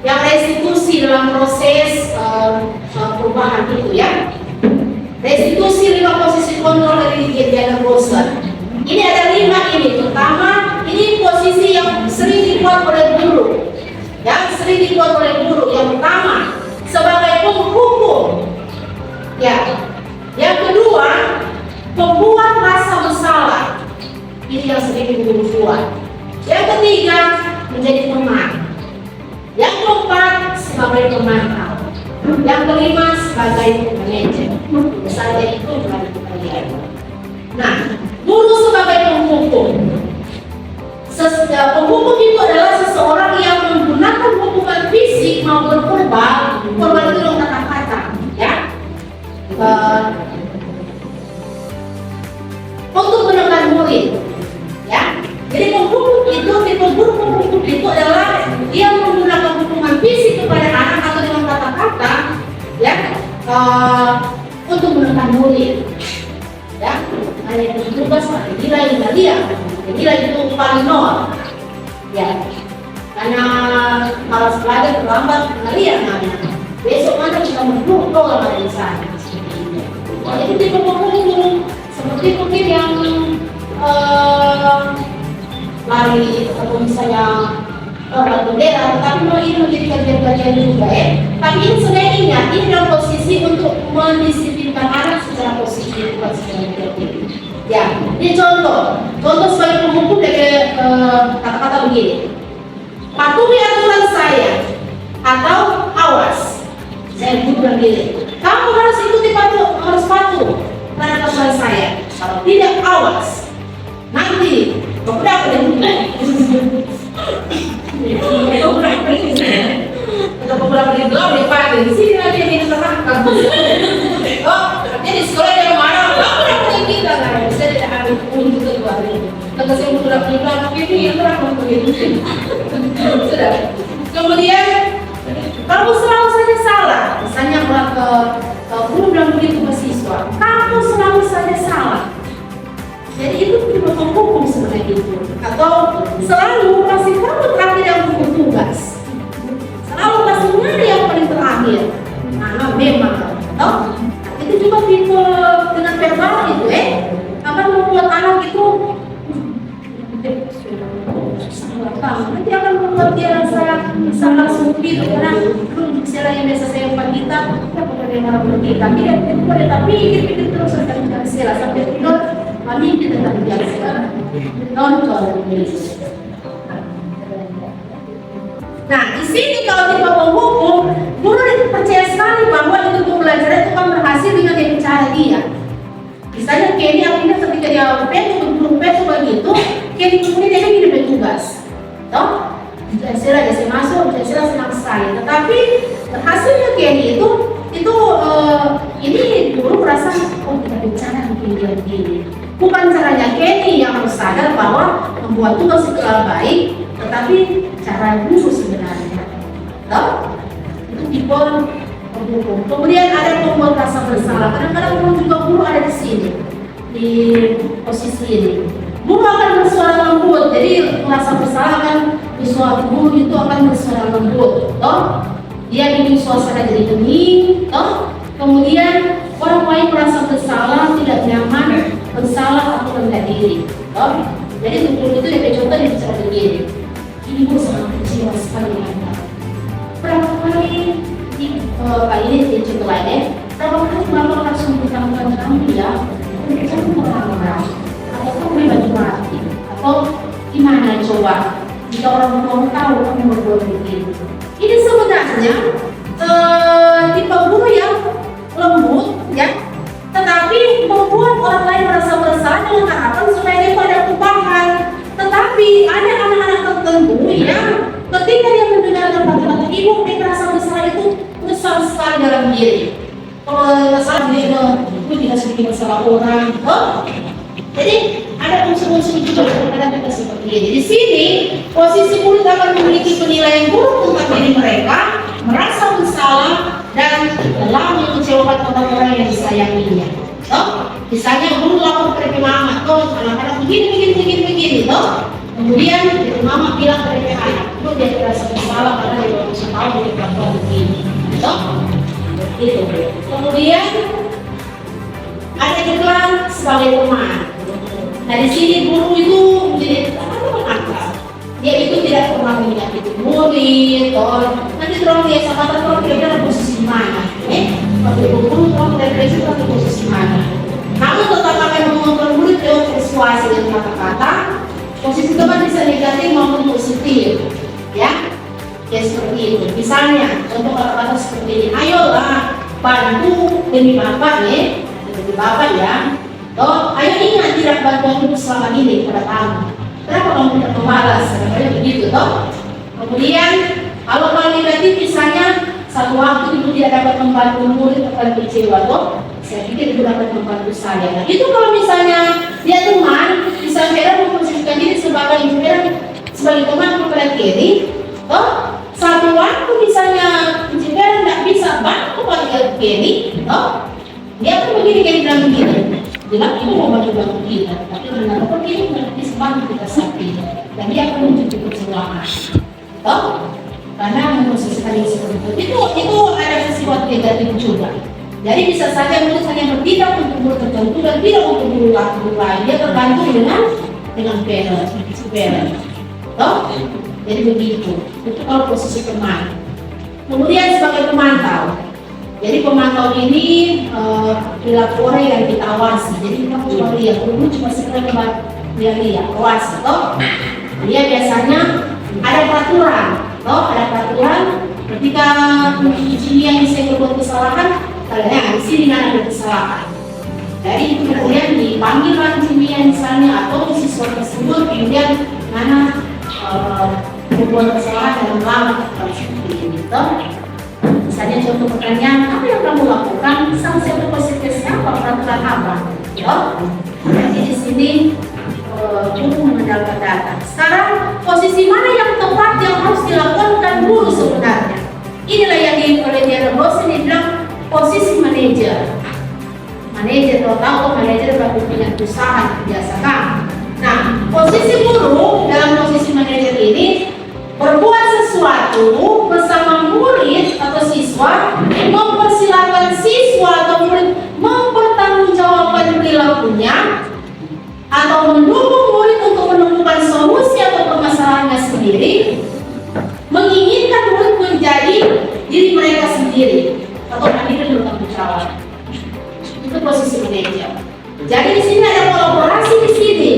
yang restitusi dalam proses perubahan itu ya. Restitusi 5 posisi kontrol dari Diana Browser. Ini ada 5 ini. Pertama, ini posisi yang sering dibuat oleh guru. Yang sering dibuat oleh guru. Yang pertama, sebagai penghukum. Ya. Yang kedua, pembuat rasa bersalah. Ini yang sering guru buat. Yang ketiga, menjadi teman. Yang keempat, sebagai pemantau. Yang kelima, sebagai manajer. Misalnya itu bukan kalian. Nah, guru sebagai penghukum. Penghukum itu adalah seseorang yang menggunakan hukuman fisik maupun verbal. Verbal itu dengan kata-kata, ya. Untuk menekan murid, ya. Jadi penghukum itu, tipe guru penghukum itu adalah dia menggunakan hukuman fisik kepada anak atau dengan kata-kata, ya, untuk menekan murid, ya. Hanya itu tugas nilai itu paling nol, ya. Karena malas belajar terlambat kalian, besok mana kita mendukung ada di sana. Jadi tipe penghukum seperti mungkin yang lari atau misalnya bendera, tapi mau ini menjadi kajian-kajian juga ya. Tapi ini sebenarnya ingat, ini dalam posisi untuk mendisiplinkan anak secara positif, bukan secara negatif. Ya, ini contoh sebagai penghukum dari kata-kata begini: patuhi aturan saya, atau awas, saya bilang diri, kamu harus ikuti harus patuh pada aturan saya. Kalau tidak, awas, nanti beberapa yang atau beberapa di blog di pagi di sini nanti yang terangkan. Oh, jadi sekolah yang mana? Beberapa yang kita kan bisa tidak ambil untuk kedua ini. Kalau saya beberapa di blog ini yang terangkan begitu. Sudah. Kemudian kamu selalu saja salah. Misalnya guru bilang begitu ke siswa, kamu selalu saja salah. Jadi itu juga penghukum sebenarnya itu. Atau selalu pasti kamu terakhir yang hukum tugas. Selalu pasti nyari yang paling terakhir. Nah, memang. Atau itu juga tipe dengan verbal itu akan membuat anak itu nanti akan membuat dia rasa langsung gitu karena istilah yang biasa saya umpan kita yang orang berkita tidak tapi pikir terus akan istilah sampai tidur kami tidak biasa nonton. Nah di sini kalau tipe penghukum guru percaya sekali bahwa itu pembelajaran itu kan berhasil dengan dia bicara dia. Misalnya Kenny akhirnya ketika dia belum begitu Kenny kemudian dia kirim tugas. Toh, Jasila masuk, Jasila senang sekali. Tetapi hasilnya Kenny itu ini guru merasa kita bicara begini. Bukan caranya Kenny yang harus sadar bahwa membuat tugas itu baik, tetapi cara guru sebenarnya. Toh, itu tipe penghukum. Kemudian ada pembuat rasa bersalah. Kadang-kadang juga guru ada di sini, di posisi ini. Guru akan bersuara lembut, jadi merasa bersalah kan suatu guru itu akan bersuara lembut, toh dia bikin suasana jadi hening, toh kemudian orang lain merasa bersalah, tidak nyaman, bersalah atau rendah diri, toh jadi guru itu yang contoh yang bicara begini, ini guru sangat kecewa sekali dengan berapa kali kali ini di contoh lainnya, berapa kali bapak harus memberitahukan kamu ya, kamu marah-marah atau kamu baju mati atau gimana coba jika orang mau tahu kamu berbuat begitu. Ini sebenarnya tipe guru yang lembut ya, tetapi membuat orang lain merasa bersalah dengan harapan supaya dia ada perubahan. Tetapi ada anak-anak tertentu yang ketika dia mendengarkan kata-kata ibu merasa bersalah itu besar sekali dalam diri. Kalau salah diri itu tidak sedikit masalah orang. Jadi ada unsur-unsur juga kadang kita seperti ini. Di sini posisi murid akan memiliki penilaian buruk tentang diri mereka, merasa bersalah dan telah mengecewakan orang-orang yang disayanginya. Misalnya guru lapor ke mama, anak-anak begini, kemudian mama bilang ke anak, dia merasa bersalah karena dia bisa tahu dia kelakuan begini, itu. Kemudian ada juga sebagai teman. Nah di sini guru itu menjadi teman akrab. Dia itu tidak pernah menyakiti murid, nanti terus dia sama terus dia dalam posisi mana? Waktu guru terus depresi pada posisi mana? Namun tetap akan mengontrol murid lewat persuasi dan kata-kata. Posisi teman bisa negatif maupun positif, ya seperti itu. Misalnya contoh kata-kata seperti ini, ayolah bantu demi bapak ya, demi bapak ya. Ayo ingat tidak bantuan ibu selama ini kepada kamu. Kenapa kamu tidak membalas? Kadang-kadang begitu Kemudian kalau hal negatif misalnya satu waktu ibu tidak dapat membantu murid akan kecewa saya pikir ibu dapat membantu saya. Nah, itu kalau misalnya dia teman, bisa memposisikan diri sebagai teman kepada Kelly. Satu waktu misalnya Injilera tidak bisa bantu kepada Kelly, dia akan begini Kelly bilang begini. Bilang ibu mau bantu kita, tapi benar-benar Kelly tidak bisa bantu kita saat ini. Dan dia akan menunjukkan kecewaan. Karena memposisikan diri seperti itu ada sesuatu negatif juga. Jadi bisa saja murid hanya bertindak untuk murid tertentu dan tidak untuk murid lain. Dia tergantung dengan parent. Jadi begitu. Itu kalau posisi teman. Kemudian sebagai pemantau. Jadi pemantau ini dilaporin yang kita awasi. Jadi kita cuma lihat, dulu cuma sekedar lihat, awasi. Dia biasanya ada peraturan. Ada peraturan ketika ujian yang berbuat kesalahan. Di sini ada kesalahan. Jadi itu kemudian dipanggil jimian misalnya atau siswa tersebut kemudian berbuat kesalahan dalam lama seperti ini. Misalnya contoh pertanyaan, apa yang kamu lakukan? Sanksi atau konsekuensinya apa? Peraturan apa? Jadi di sini guru mengandalkan data. Sekarang posisi mana yang tepat yang harus dilakukan guru sebenarnya? Inilah yang oleh dosen dibilang posisi manajer atau manajer berarti punya usaha biasakan. Nah, posisi guru dalam posisi manajer ini berbuat sesuatu bersama murid atau siswa, mempersilahkan siswa atau murid mempertanggungjawabkan perilakunya atau mendukung murid untuk menemukan solusi atau permasalahannya sendiri, menginginkan murid menjadi diri mereka sendiri atau akhirnya bertanggung jawab. Itu posisi manajer. Jadi di sini ada kolaborasi di sini.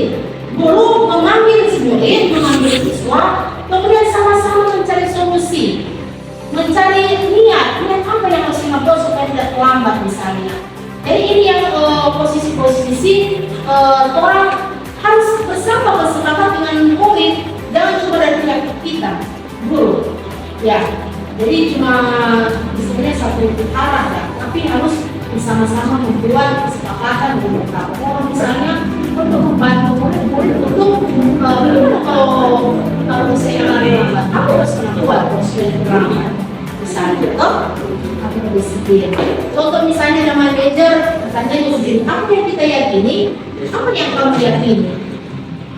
Guru memanggil murid, memanggil siswa, kemudian sama-sama mencari solusi, mencari niat apa yang harus dilakukan supaya tidak terlambat misalnya. Jadi ini yang posisi-posisi orang harus bersama bersepakat dengan murid, jangan cuma dari pihak kita, guru. Ya. Jadi cuma sebenarnya satu arah ya, tapi harus bersama-sama membuat kesepakatan dengan beberapa orang misalnya untuk membantu murid untuk kalau saya lambat, aku harus buat prosedur terlambat misalnya, aku disiplin. Contoh misalnya nama manajer, misalnya begini, apa yang kita yakini, apa yang kamu yakini,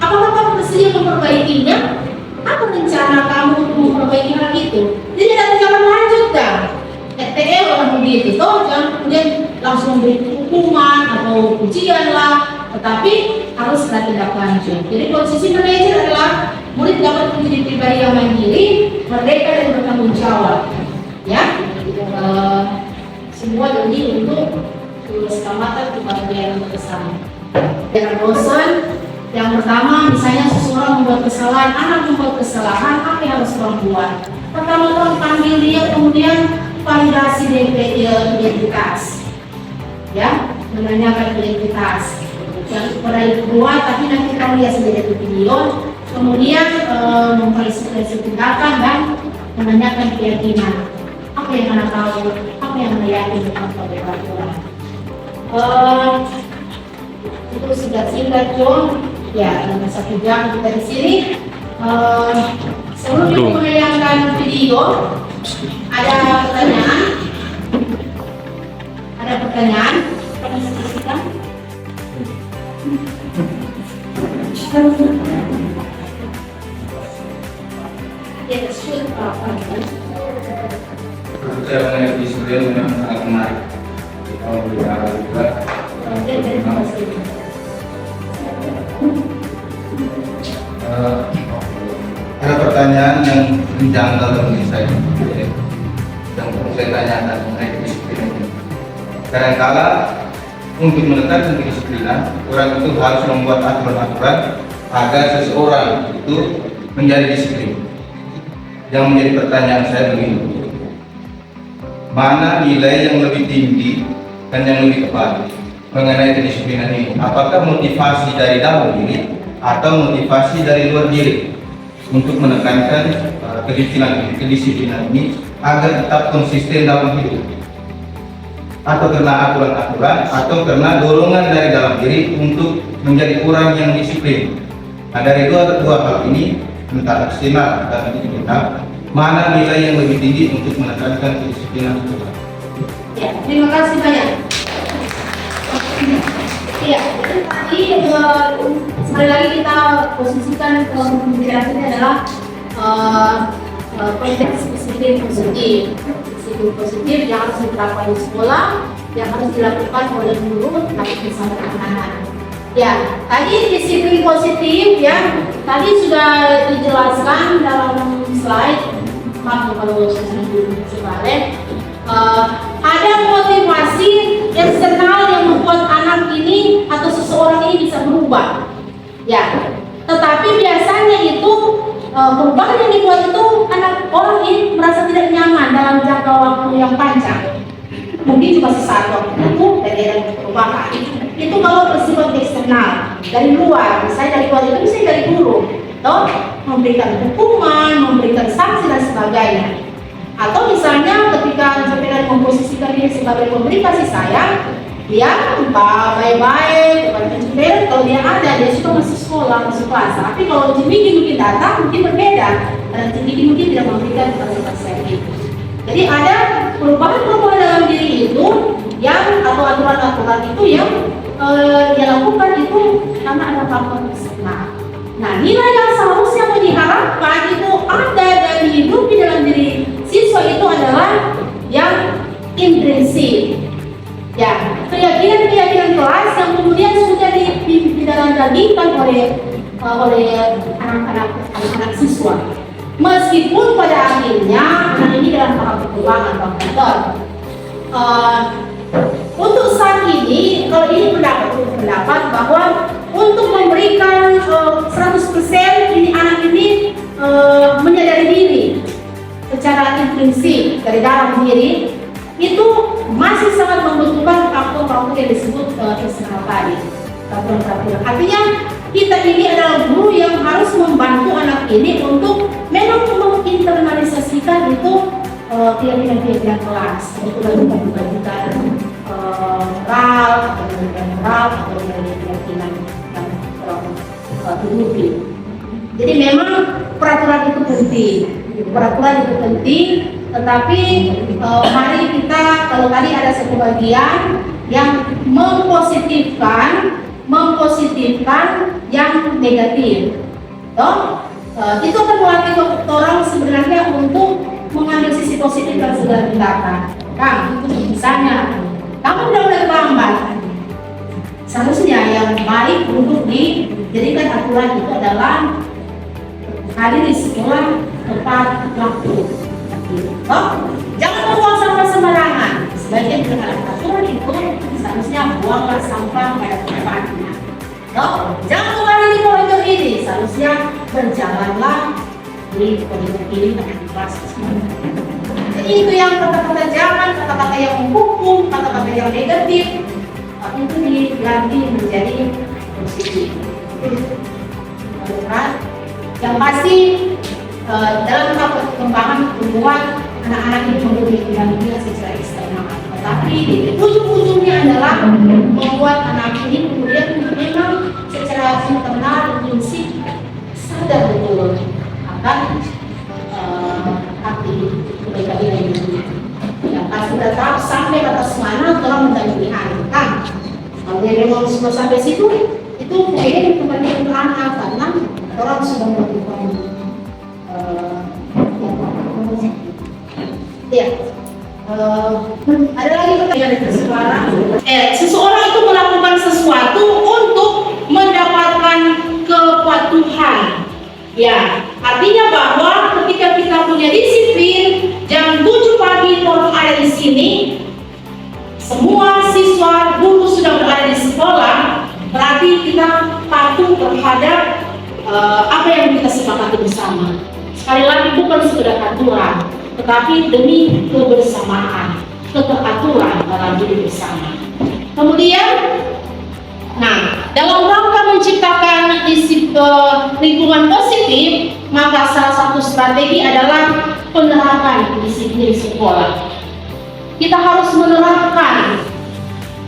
apakah kamu bersedia memperbaikinya? Apa rencana kamu untuk memperbaiki hal itu? Jadi ada jangan lanjut kan? RTL orang begitu, jangan kemudian langsung memberi hukuman atau ujian lah, tetapi harus ada tindak lanjut. Jadi posisi manajer adalah murid dapat menjadi pribadi yang mandiri, merdeka dan bertanggung jawab. Ya, semua demi untuk keselamatan kebahagiaan bersama. Dengan dosen. Yang pertama, misalnya seseorang membuat kesalahan, anak membuat kesalahan, apa yang harus orang buat? Pertama-tama panggil dia, kemudian validasi identitas, ya, menanyakan identitas. Yang pada itu kedua, tapi nanti kita lihat sendiri di video. Kemudian memvalidasi tindakan dan menanyakan keyakinan. Apa yang Anda tahu? Apa yang Anda yakin tentang suatu peraturan? Itu sudah singkat, John. Ya, dengan 1 jam kita di sini. Sebelum kita menayangkan video, ada pertanyaan? Ada pertanyaan? Kami diskusikan. Ya, sudah.
Saya mengenai disiplin memang sangat menarik. Kalau bicara juga, ada pertanyaan yang menjanggal bagi saya, yang perlu saya tanyakan mengenai disiplin ini. Kadang-kala untuk menekan kedisiplinan, orang itu harus membuat aturan-aturan agar seseorang itu menjadi disiplin. Yang menjadi pertanyaan saya begini, mana nilai yang lebih tinggi dan yang lebih tepat mengenai kedisiplinan ini? Apakah motivasi dari dalam diri atau motivasi dari luar diri untuk menekankan kedisiplinan ini agar tetap konsisten dalam hidup? Atau karena aturan-aturan atau karena dorongan dari dalam diri untuk menjadi orang yang disiplin? Nah, dari dua hal ini, entah eksternal dan internal, mana nilai yang lebih tinggi untuk menekankan kedisiplinan itu?
Ya, terima kasih banyak. Iya, tadi sekali lagi kita posisikan pembicaraannya adalah konteks disiplin positif. Disiplin positif yang harus diterapkan di sekolah, yang harus dilakukan oleh guru tapi bersama anak-anak. Ya, tadi disiplin positif ya, tadi sudah dijelaskan dalam slide. Maaf kalau saya sebalik. Ada motivasi eksternal yang membuat anak ini atau seseorang ini bisa berubah. Ya, tetapi biasanya itu perubahan yang dibuat itu anak orang ini merasa tidak nyaman dalam jangka waktu yang panjang. Mungkin cuma sesaat waktu itu dan ada perubahan. Itu kalau bersifat eksternal dari luar, misalnya dari luar itu misalnya dari guru, atau memberikan hukuman, memberikan sanksi dan sebagainya. Atau misalnya ketika Jepang memposisikan diri sebagai pemberi kasih sayang, dia baik-baik, bukan penculik. Kalau dia ada, dia suka masuk sekolah, masuk kelas. Tapi kalau Jimmy mungkin datang, mungkin berbeda. Karena Jimmy mungkin tidak memberikan kasih sayang itu. Jadi ada perubahan-perubahan dalam diri itu yang atau aturan-aturan itu yang dia lakukan itu karena ada faktor eksternal. Nah, nilai yang seharusnya diharapkan itu ada dan hidup di dalam diri siswa itu adalah yang intrinsik. Ya, keyakinan kelas yang kemudian sudah didalangkan oleh anak-anak siswa. Meskipun pada akhirnya anak ini dalam tahap perkembangan komputer. Untuk saat ini, kalau ini pendapat bahwa untuk memberikan 100% ini anak ini menyadari diri secara intrinsik dari dalam diri, itu masih sangat membutuhkan faktor-faktor yang disebut eksternal tadi. Artinya kita ini adalah guru yang harus membantu anak ini untuk memang menginternalisasikan itu keyakinan kelas, untuk melakukan moral atau keyakinan yang tertutupi. Jadi memang peraturan itu penting, tetapi mari kita, kalau tadi ada satu bagian yang mempositifkan yang negatif, itu akan melatih orang sebenarnya untuk mengambil sisi positif dan segala tindakan. Misalnya, kamu udah terlambat. Seharusnya yang baik untuk dijadikan aturan itu adalah hadir di sekolah tepat waktu. Jangan membuang sampah sembarangan. Sebagian dengan aturan itu seharusnya buanglah sampah pada tempatnya. Jangan kembali di koridor ini. Seharusnya berjalanlah di koridor ini dengan ikhlas. Jadi itu yang kata-kata jangan, kata-kata yang menghukum, kata-kata yang negatif, itu diganti menjadi positif. Yang pasti dalam tahap perkembangan membuat anak-anak ini memiliki pendampingan secara eksternal. Tetapi di ujung-ujungnya adalah membuat anak ini kemudian memang secara internal prinsip sadar betul akan arti mereka ini. Dan pas sudah tahap sampai batas mana orang mendampingi anak kan? Kalau dia memang sudah sampai situ, itu kemudian kembali ke anak karena orang sudah melakukan ya. Ada lagi pertanyaan dari seseorang. Seseorang itu melakukan sesuatu untuk mendapatkan kepatuhan. Ya, artinya bahwa ketika kita punya disiplin, jam 7 pagi orang ada di sini, semua siswa guru sudah berada di sekolah, berarti kita patuh terhadap apa yang kita sepakati bersama. Sekali lagi bukan sekedar aturan, tetapi demi kebersamaan, keteraturan dalam diri bersama. Kemudian, dalam rangka menciptakan lingkungan positif, maka salah satu strategi adalah penerapan disiplin sekolah. Kita harus menerapkan,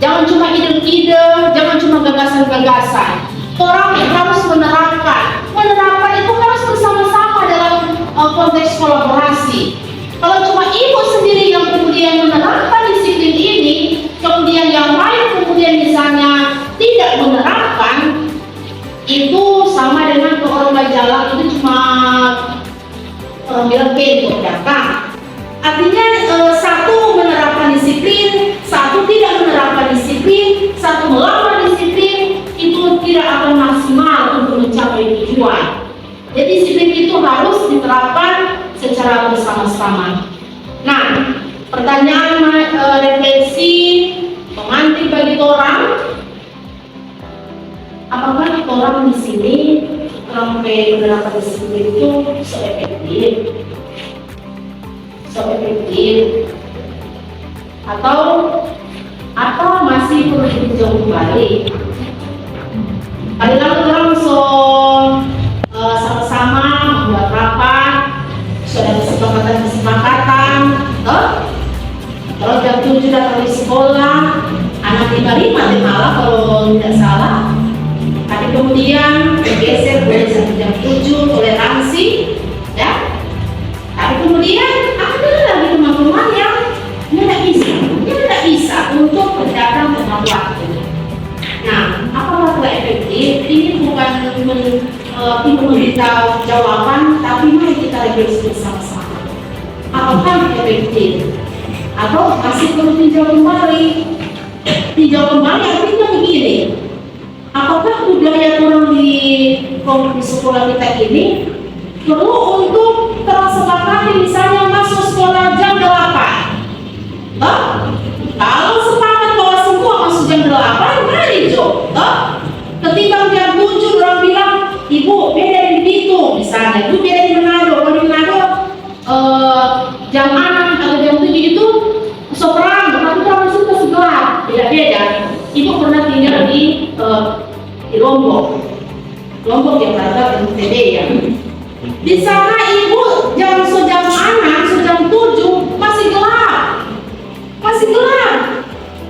jangan cuma ide-ide, jangan cuma gagasan-gagasan. Orang harus menerapkan. Menerapkan itu harus bersama-sama dalam konteks kolaborasi. Kalau cuma ibu sendiri yang kemudian menerapkan disiplin ini, kemudian yang lain kemudian misalnya tidak menerapkan, itu sama dengan orang jalan itu cuma orang bilang kentut datang. Artinya satu menerapkan disiplin, satu tidak menerapkan disiplin, satu melawan disiplin, itu tidak akan maksimal untuk mencapai tujuan. Jadi disiplin itu harus diterapkan secara bersama-sama. Nah, pertanyaan refleksi pemantik bagi orang, apakah orang di sini sampai menerapkan disiplin itu efektif? Atau masih perlu ditinjau kembali? Kadang orang sama-sama membuat rapat, sudah kesepakatan, kalau jam 7 datang di sekolah, anak 5 malah kalau tidak salah. Tapi kemudian bergeser boleh sampai jam 7, toleransi, ya. Tapi kemudian ada lagi teman-teman yang tidak bisa untuk berdatang tepat waktu. Nah, apakah tidak efektif? Ini bukan memberitahu jawaban, tapi mari kita refleksi bersama-sama. Apakah efektif? Atau masih perlu tinjau kembali? Tinjau kembali artinya begini. Apakah budaya orang di sekolah kita ini perlu untuk tersepakati misalnya masuk sekolah jam 8? Kalau sepakat bahwa semua masuk jam 8, mari Jo. Ketimbang jam 7 orang bilang, ibu beda di Bitung misalnya, ibu beda di Manado. Kalau di Manado jam 6 atau jam 7 itu seperang, tapi kalau suka segelap, beda-beda. Ibu pernah tinggal di Lombok yang berada di TB ya. Di sana ibu jam 6, jam 7 masih gelap.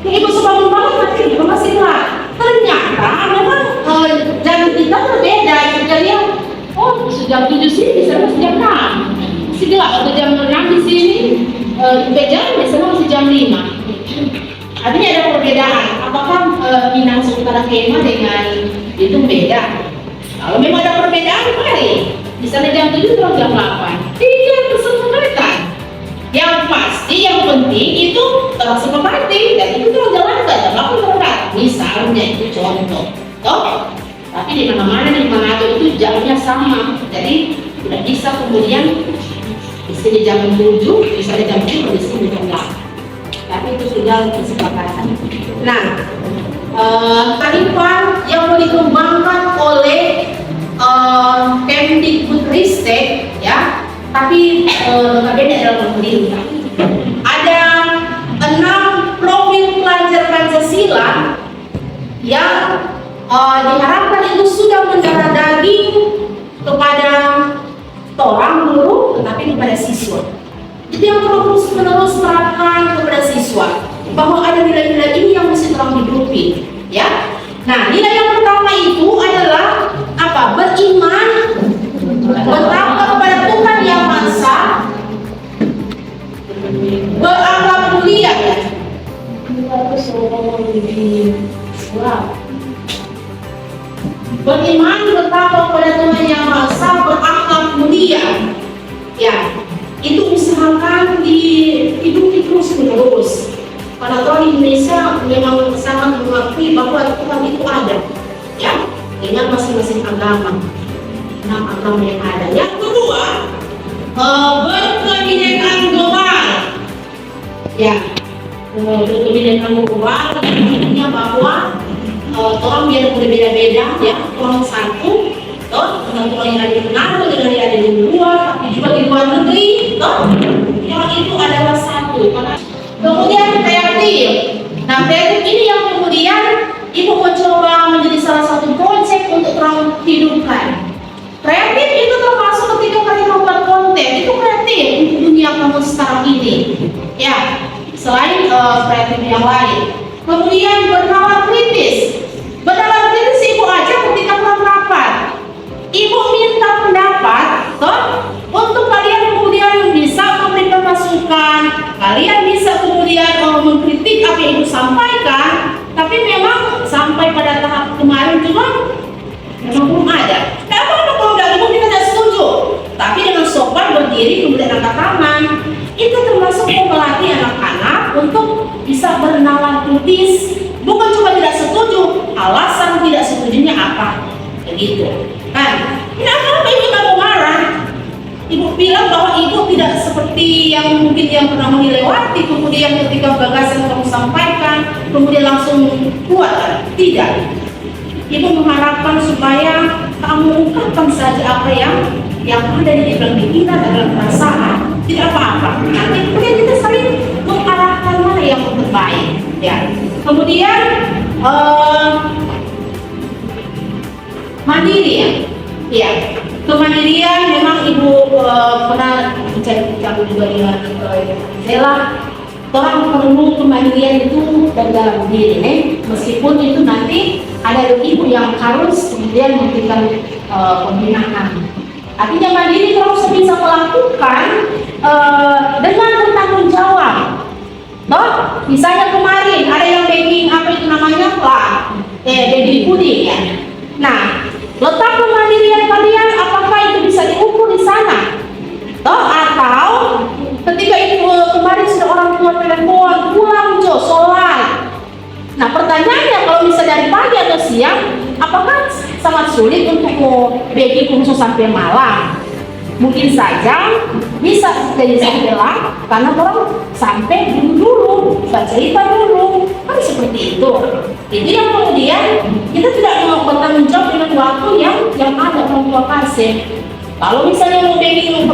Ibu sebangun banget masih gelap. Ternyata memang jam kita berbeda. Jadi jam 7 sini di sana masih jam 6 masih gelap, atau jam 6 di sini beda, di sana masih jam 5. Artinya ada perbedaan. Apakah Minang Utara Kema dengan itu beda? Kalau memang ada perbedaan, mari. Di sana jam 7 atau jam 8. Tidak kesepakatan. Yang pasti, yang penting itu tersepakati dan itu terus jalankan. Jam 8 terdekat. Misalnya itu contoh. Tapi di mana-mana di Manado itu jamnya sama. Jadi tidak bisa kemudian di sini jam 7, misalnya jam 7, di sini jam 8. Tapi itu sudah kesepakatan. Nah, kearifan yang mau dikembangkan oleh Kemdikbudristek ya, tapi beda dalam pemerintah. Ada 6 profil pelajar Pancasila yang diharapkan itu sudah mendarah daging kepada orang guru, tetapi kepada siswa. Itu yang perlu terus-menerus terapkan kepada siswa, bahwa ada nilai-nilai ini yang mesti terang hidupi, ya. Nah, nilai yang pertama itu adalah apa? Beriman, bertakwa kepada Tuhan Yang Maha Esa, berakhlak mulia, ya. Beriman, bertakwa kepada Tuhan Yang Maha Esa, berakhlak mulia, ya. Itu usahakan dihidupi terus-menerus. Karena orang Indonesia memang sangat mengakui bahwa Tuhan itu ada, ya, dengan masing-masing agama, agama yang ada. Yang kedua, berkebinekaan global, ya, berkebinekaan global artinya bahwa orang biar berbeda-beda, ya, orang satu, dengan orang yang ada di Manado, dengan yang ada di luar, tapi juga di luar negeri, yang itu adalah satu. Kemudian kreatif. Nah, kreatif ini yang kemudian Ibu mencoba menjadi salah satu konsep untuk terang hidupkan. Kreatif itu termasuk ketika kalian membuat konten, itu kreatif untuk dunia kamu sekarang ini, ya, selain kreatif yang lain. Kemudian bernalar kritis. Bernalar kritis Ibu aja ketika rapat, Ibu minta pendapat, untuk kalian kemudian bisa memberikan masukan, kalian bisa kemudian mengkritik apa yang Ibu sampaikan, tapi memang sampai pada tahap kemarin juga memang belum ada. Tidak apa-apa kalau Ibu tidak setuju, tapi dengan sopan berdiri kemudian angkat tangan. Itu termasuk melatih anak-anak untuk bisa bernalar kritis, bukan cuma tidak setuju, alasan tidak setujunya apa, begitu. Kan? Tidak apa-apa Ibu tidak mau marah. Ibu bilang bahwa Ibu tidak seperti yang mungkin yang pernah melewati, kemudian ketika gagasan kamu sampaikan, kemudian langsung kuat. Tidak. Ibu mengharapkan supaya kamu ungkapkan saja apa yang ada di dalam pikiran, dalam perasaan. Tidak apa-apa. Nanti kemudian kita saling mengarahkan mana yang terbaik. Ya. Kemudian mandiri, ya. Ya, kemandirian memang Ibu pernah bicara juga dengan Zela. Orang perlu kemandirian itu dari dalam diri, meskipun itu nanti ada Ibu yang harus kemudian memberikan pembinaan. Artinya mandiri terus bisa melakukan dengan bertanggung jawab. Misalnya kemarin ada yang baking apa itu namanya baby pudding, ya. Nah, letak kemandirian kalian apakah itu bisa diukur di sana? Atau ketika itu kemarin sudah orang tua telepon, pulang Jo, sholat. Nah, pertanyaannya kalau bisa dari pagi atau siang, apakah sangat sulit untuk baking khusus sampai malam? Mungkin saja bisa jadi sampai karena orang sampai dulu cerita dulu, kan seperti itu. Itu yang kemudian kita tidak mau bertanggung jawab dengan waktu yang ada orang tua kasih. Kalau misalnya mau baking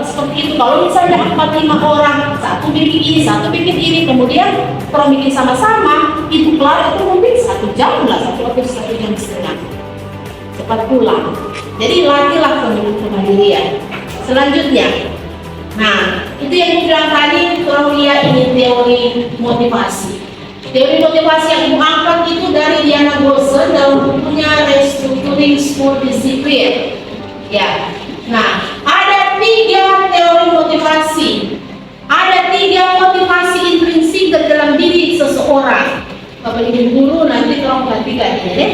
seperti itu, kalau misalnya 4-5 orang, satu bikin ini, satu bikin ini, kemudian kalau bikin sama-sama, itu kelar itu mungkin 1 jam lah, 1 atau 1 jam setengah. Cepat pulang. Jadi latihlah kemandirian. Selanjutnya, nah itu yang Ibu bilang tadi, kalau lihat ini teori motivasi. Teori motivasi yang Ibu angkat itu dari Diana Gosen dalam bukunya Restructuring School Discipline. Ya, nah ada 3 teori motivasi, ada 3 motivasi intrinsik dari dalam diri seseorang. Bapak Ibu dulu nanti tolong perhatikan ini deh.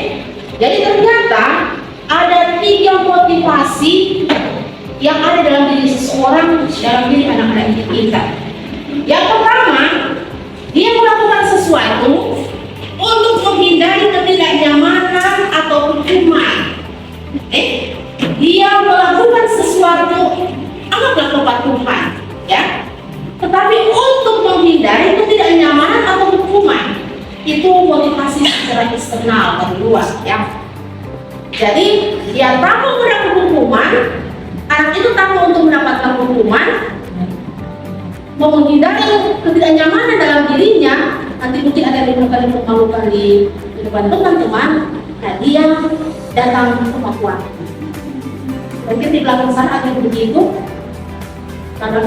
Jadi ternyata ada 3 motivasi yang ada dalam diri seseorang, dalam diri anak-anak kita. Yang pertama, dia melakukan sesuatu untuk menghindari ketidaknyamanan atau hukuman. Dia melakukan sesuatu, anggaplah kepatuhan, ya. Tetapi untuk menghindari ketidaknyamanan atau hukuman, itu motivasi secara eksternal dari luar, ya. Jadi dia takut mendapat hukuman, anak itu takut untuk mendapatkan hukuman, mau menghindari ketidaknyamanan dalam dirinya, nanti mungkin ada diperlukan di depan teman-teman, nah dia datang tepat waktu. Mungkin di belakang sana ada begitu. Karena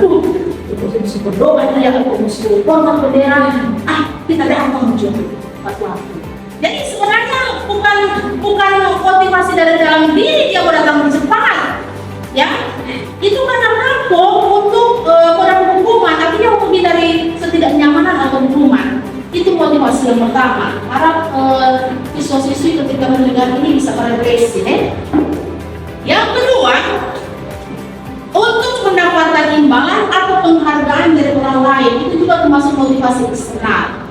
mesti berdoa ya, aku mesti potong bendera. Kita lihat muncul waktu. Jadi sebenarnya bukan motivasi dari dalam diri dia mau datang cepat, ya. Itu karena kapok untuk mendapat hukuman, artinya untuk dari ketidaknyamanan atau hukuman. Itu motivasi yang pertama. Harap siswa-siswi ketika mendengar ini bisa berefleksi. Yang kedua, untuk mendapatkan imbalan atau penghargaan dari orang lain, itu juga termasuk motivasi eksternal.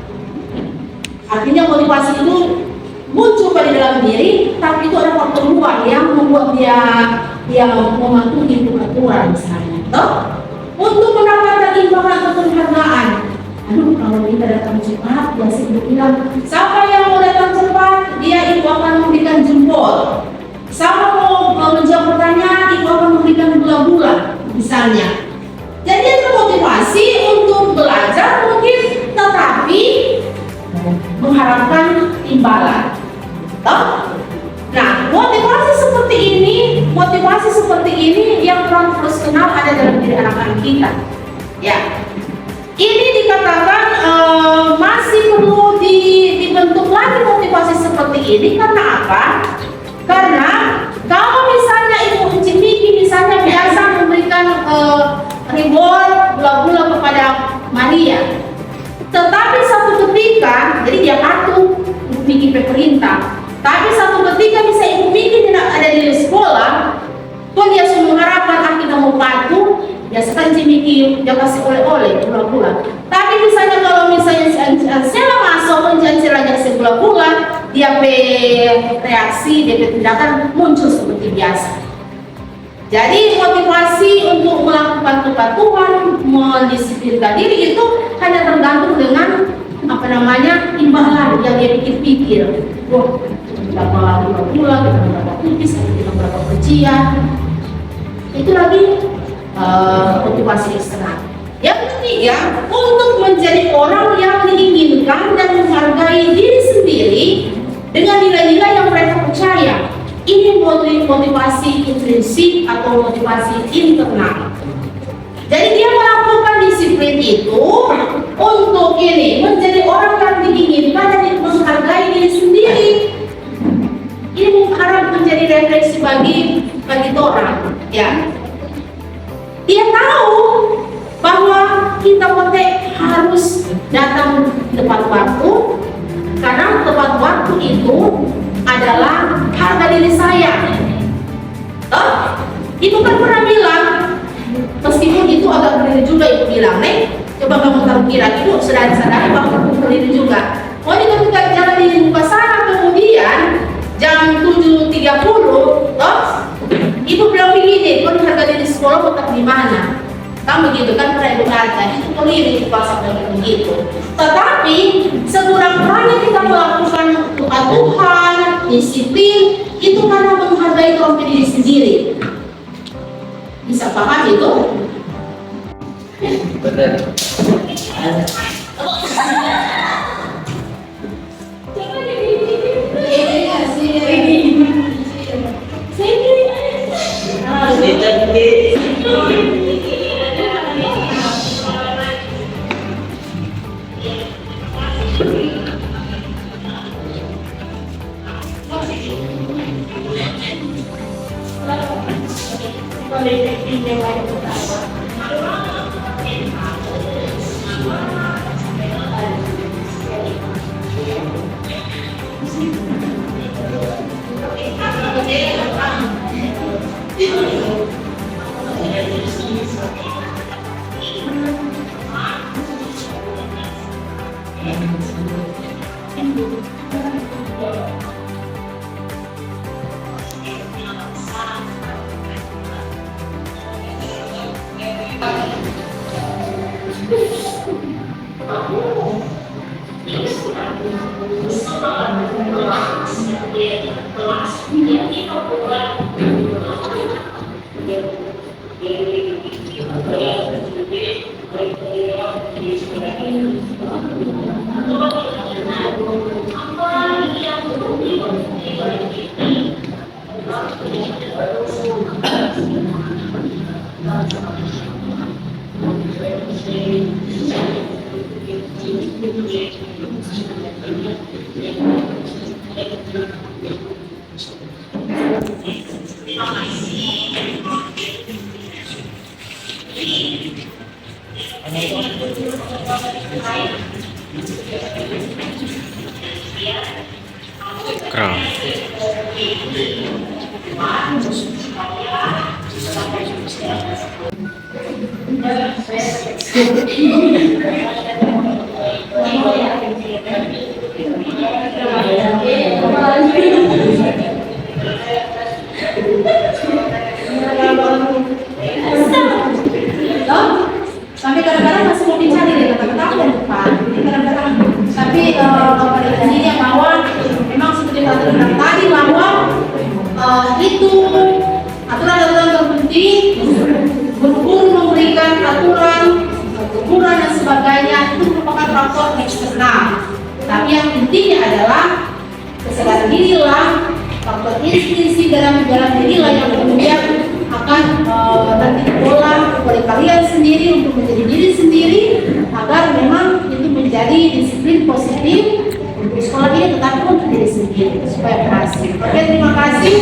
Artinya motivasi itu muncul pada dalam diri, tapi itu ada faktor luar yang membuat dia mematuhi aturan misalnya. Untuk mendapatkan imbalan atau penghargaan, kalau kita datang cepat, dia sibuk bilang, siapa yang mau datang cepat, dia itu akan memberikan jempol. Siapa mau menjawab pertanyaan, itu akan memberikan gula-gula, misalnya. Jadi itu motivasi untuk belajar mungkin, tetapi mengharapkan imbalan. Nah, motivasi seperti ini yang kurang profesional ada dalam diri anak-anak kita. Ya, ini dikatakan masih perlu dibentuk lagi motivasi seperti ini. Karena apa? Karena kalau misalnya Ibu Cimiki misalnya biasa memberikan reward gula-gula kepada Maria, tetapi satu ketika, jadi dia patuh Ibu Miki perintah. Tapi satu ketika bisa Ibu Miki tidak ada di sekolah, pun dia sudah mengharapkan kita mau patuh, ya sekarang Cimiki dia kasih oleh-oleh gula-gula. Tapi misalnya kalau misalnya si Ansela masuk, si Ansela kasih gula-gula, dia reaksi, dia tindakan muncul seperti biasa. Jadi motivasi untuk melakukan kepatuhan, mendisiplinkan diri itu hanya tergantung dengan imbalan yang dia pikir-pikir. Wah, kita berapa bulan, kita berapa tipis, kita berapa ujian. Itu lagi motivasi eksternal. Yang ketiga, untuk menjadi orang yang diinginkan dan menghargai diri sendiri dengan nilai-nilai yang mereka percaya. Ini motivasi intrinsik atau motivasi internal. Jadi dia melakukan disiplin itu untuk ini menjadi orang yang diinginkan dan menghargai diri sendiri. Ini harap menjadi refleksi bagi orang, ya. Dia tahu bahwa kita harus datang tepat waktu, karena tepat waktu itu adalah harga diri saya. Ibu kan pernah bilang, meskipun itu agak berdiri juga, Ibu bilang, coba kamu tahu kira Ibu sadari bahwa kamu berdiri juga. Oh, ini ketika jalan di muka sana, kemudian jam 7.30, Ibu bilang begini, kau harga diri sekolah tetap di mana? Kamu begitu kan pernah Ibu kata, itu keliru kuasa begitu. Tetapi sekurang-kurangnya kita melakukan kepatuhan, disiplin, itu karena menghargai diri sendiri. Bisa paham itu?
Benar.
Sampai kadang-kadang masih mau dicari deh kata-kata aku yang depan. Jadi kadang-kadang tapi pada intinya bahwa memang seperti kata bilang tadi bahwa itu aturan-aturan terpenting buru-buru memberikan aturan, teguran dan sebagainya itu merupakan faktor eksternal. Tapi yang intinya adalah kesadaran dirilah, faktor instinsi dalam menjalani dirilah yang kemudian akan nanti diolah oleh kalian sendiri untuk menjadi diri sendiri agar memang itu menjadi disiplin positif untuk sekolah ini tetapi untuk diri sendiri supaya berhasil. Oke, terima kasih.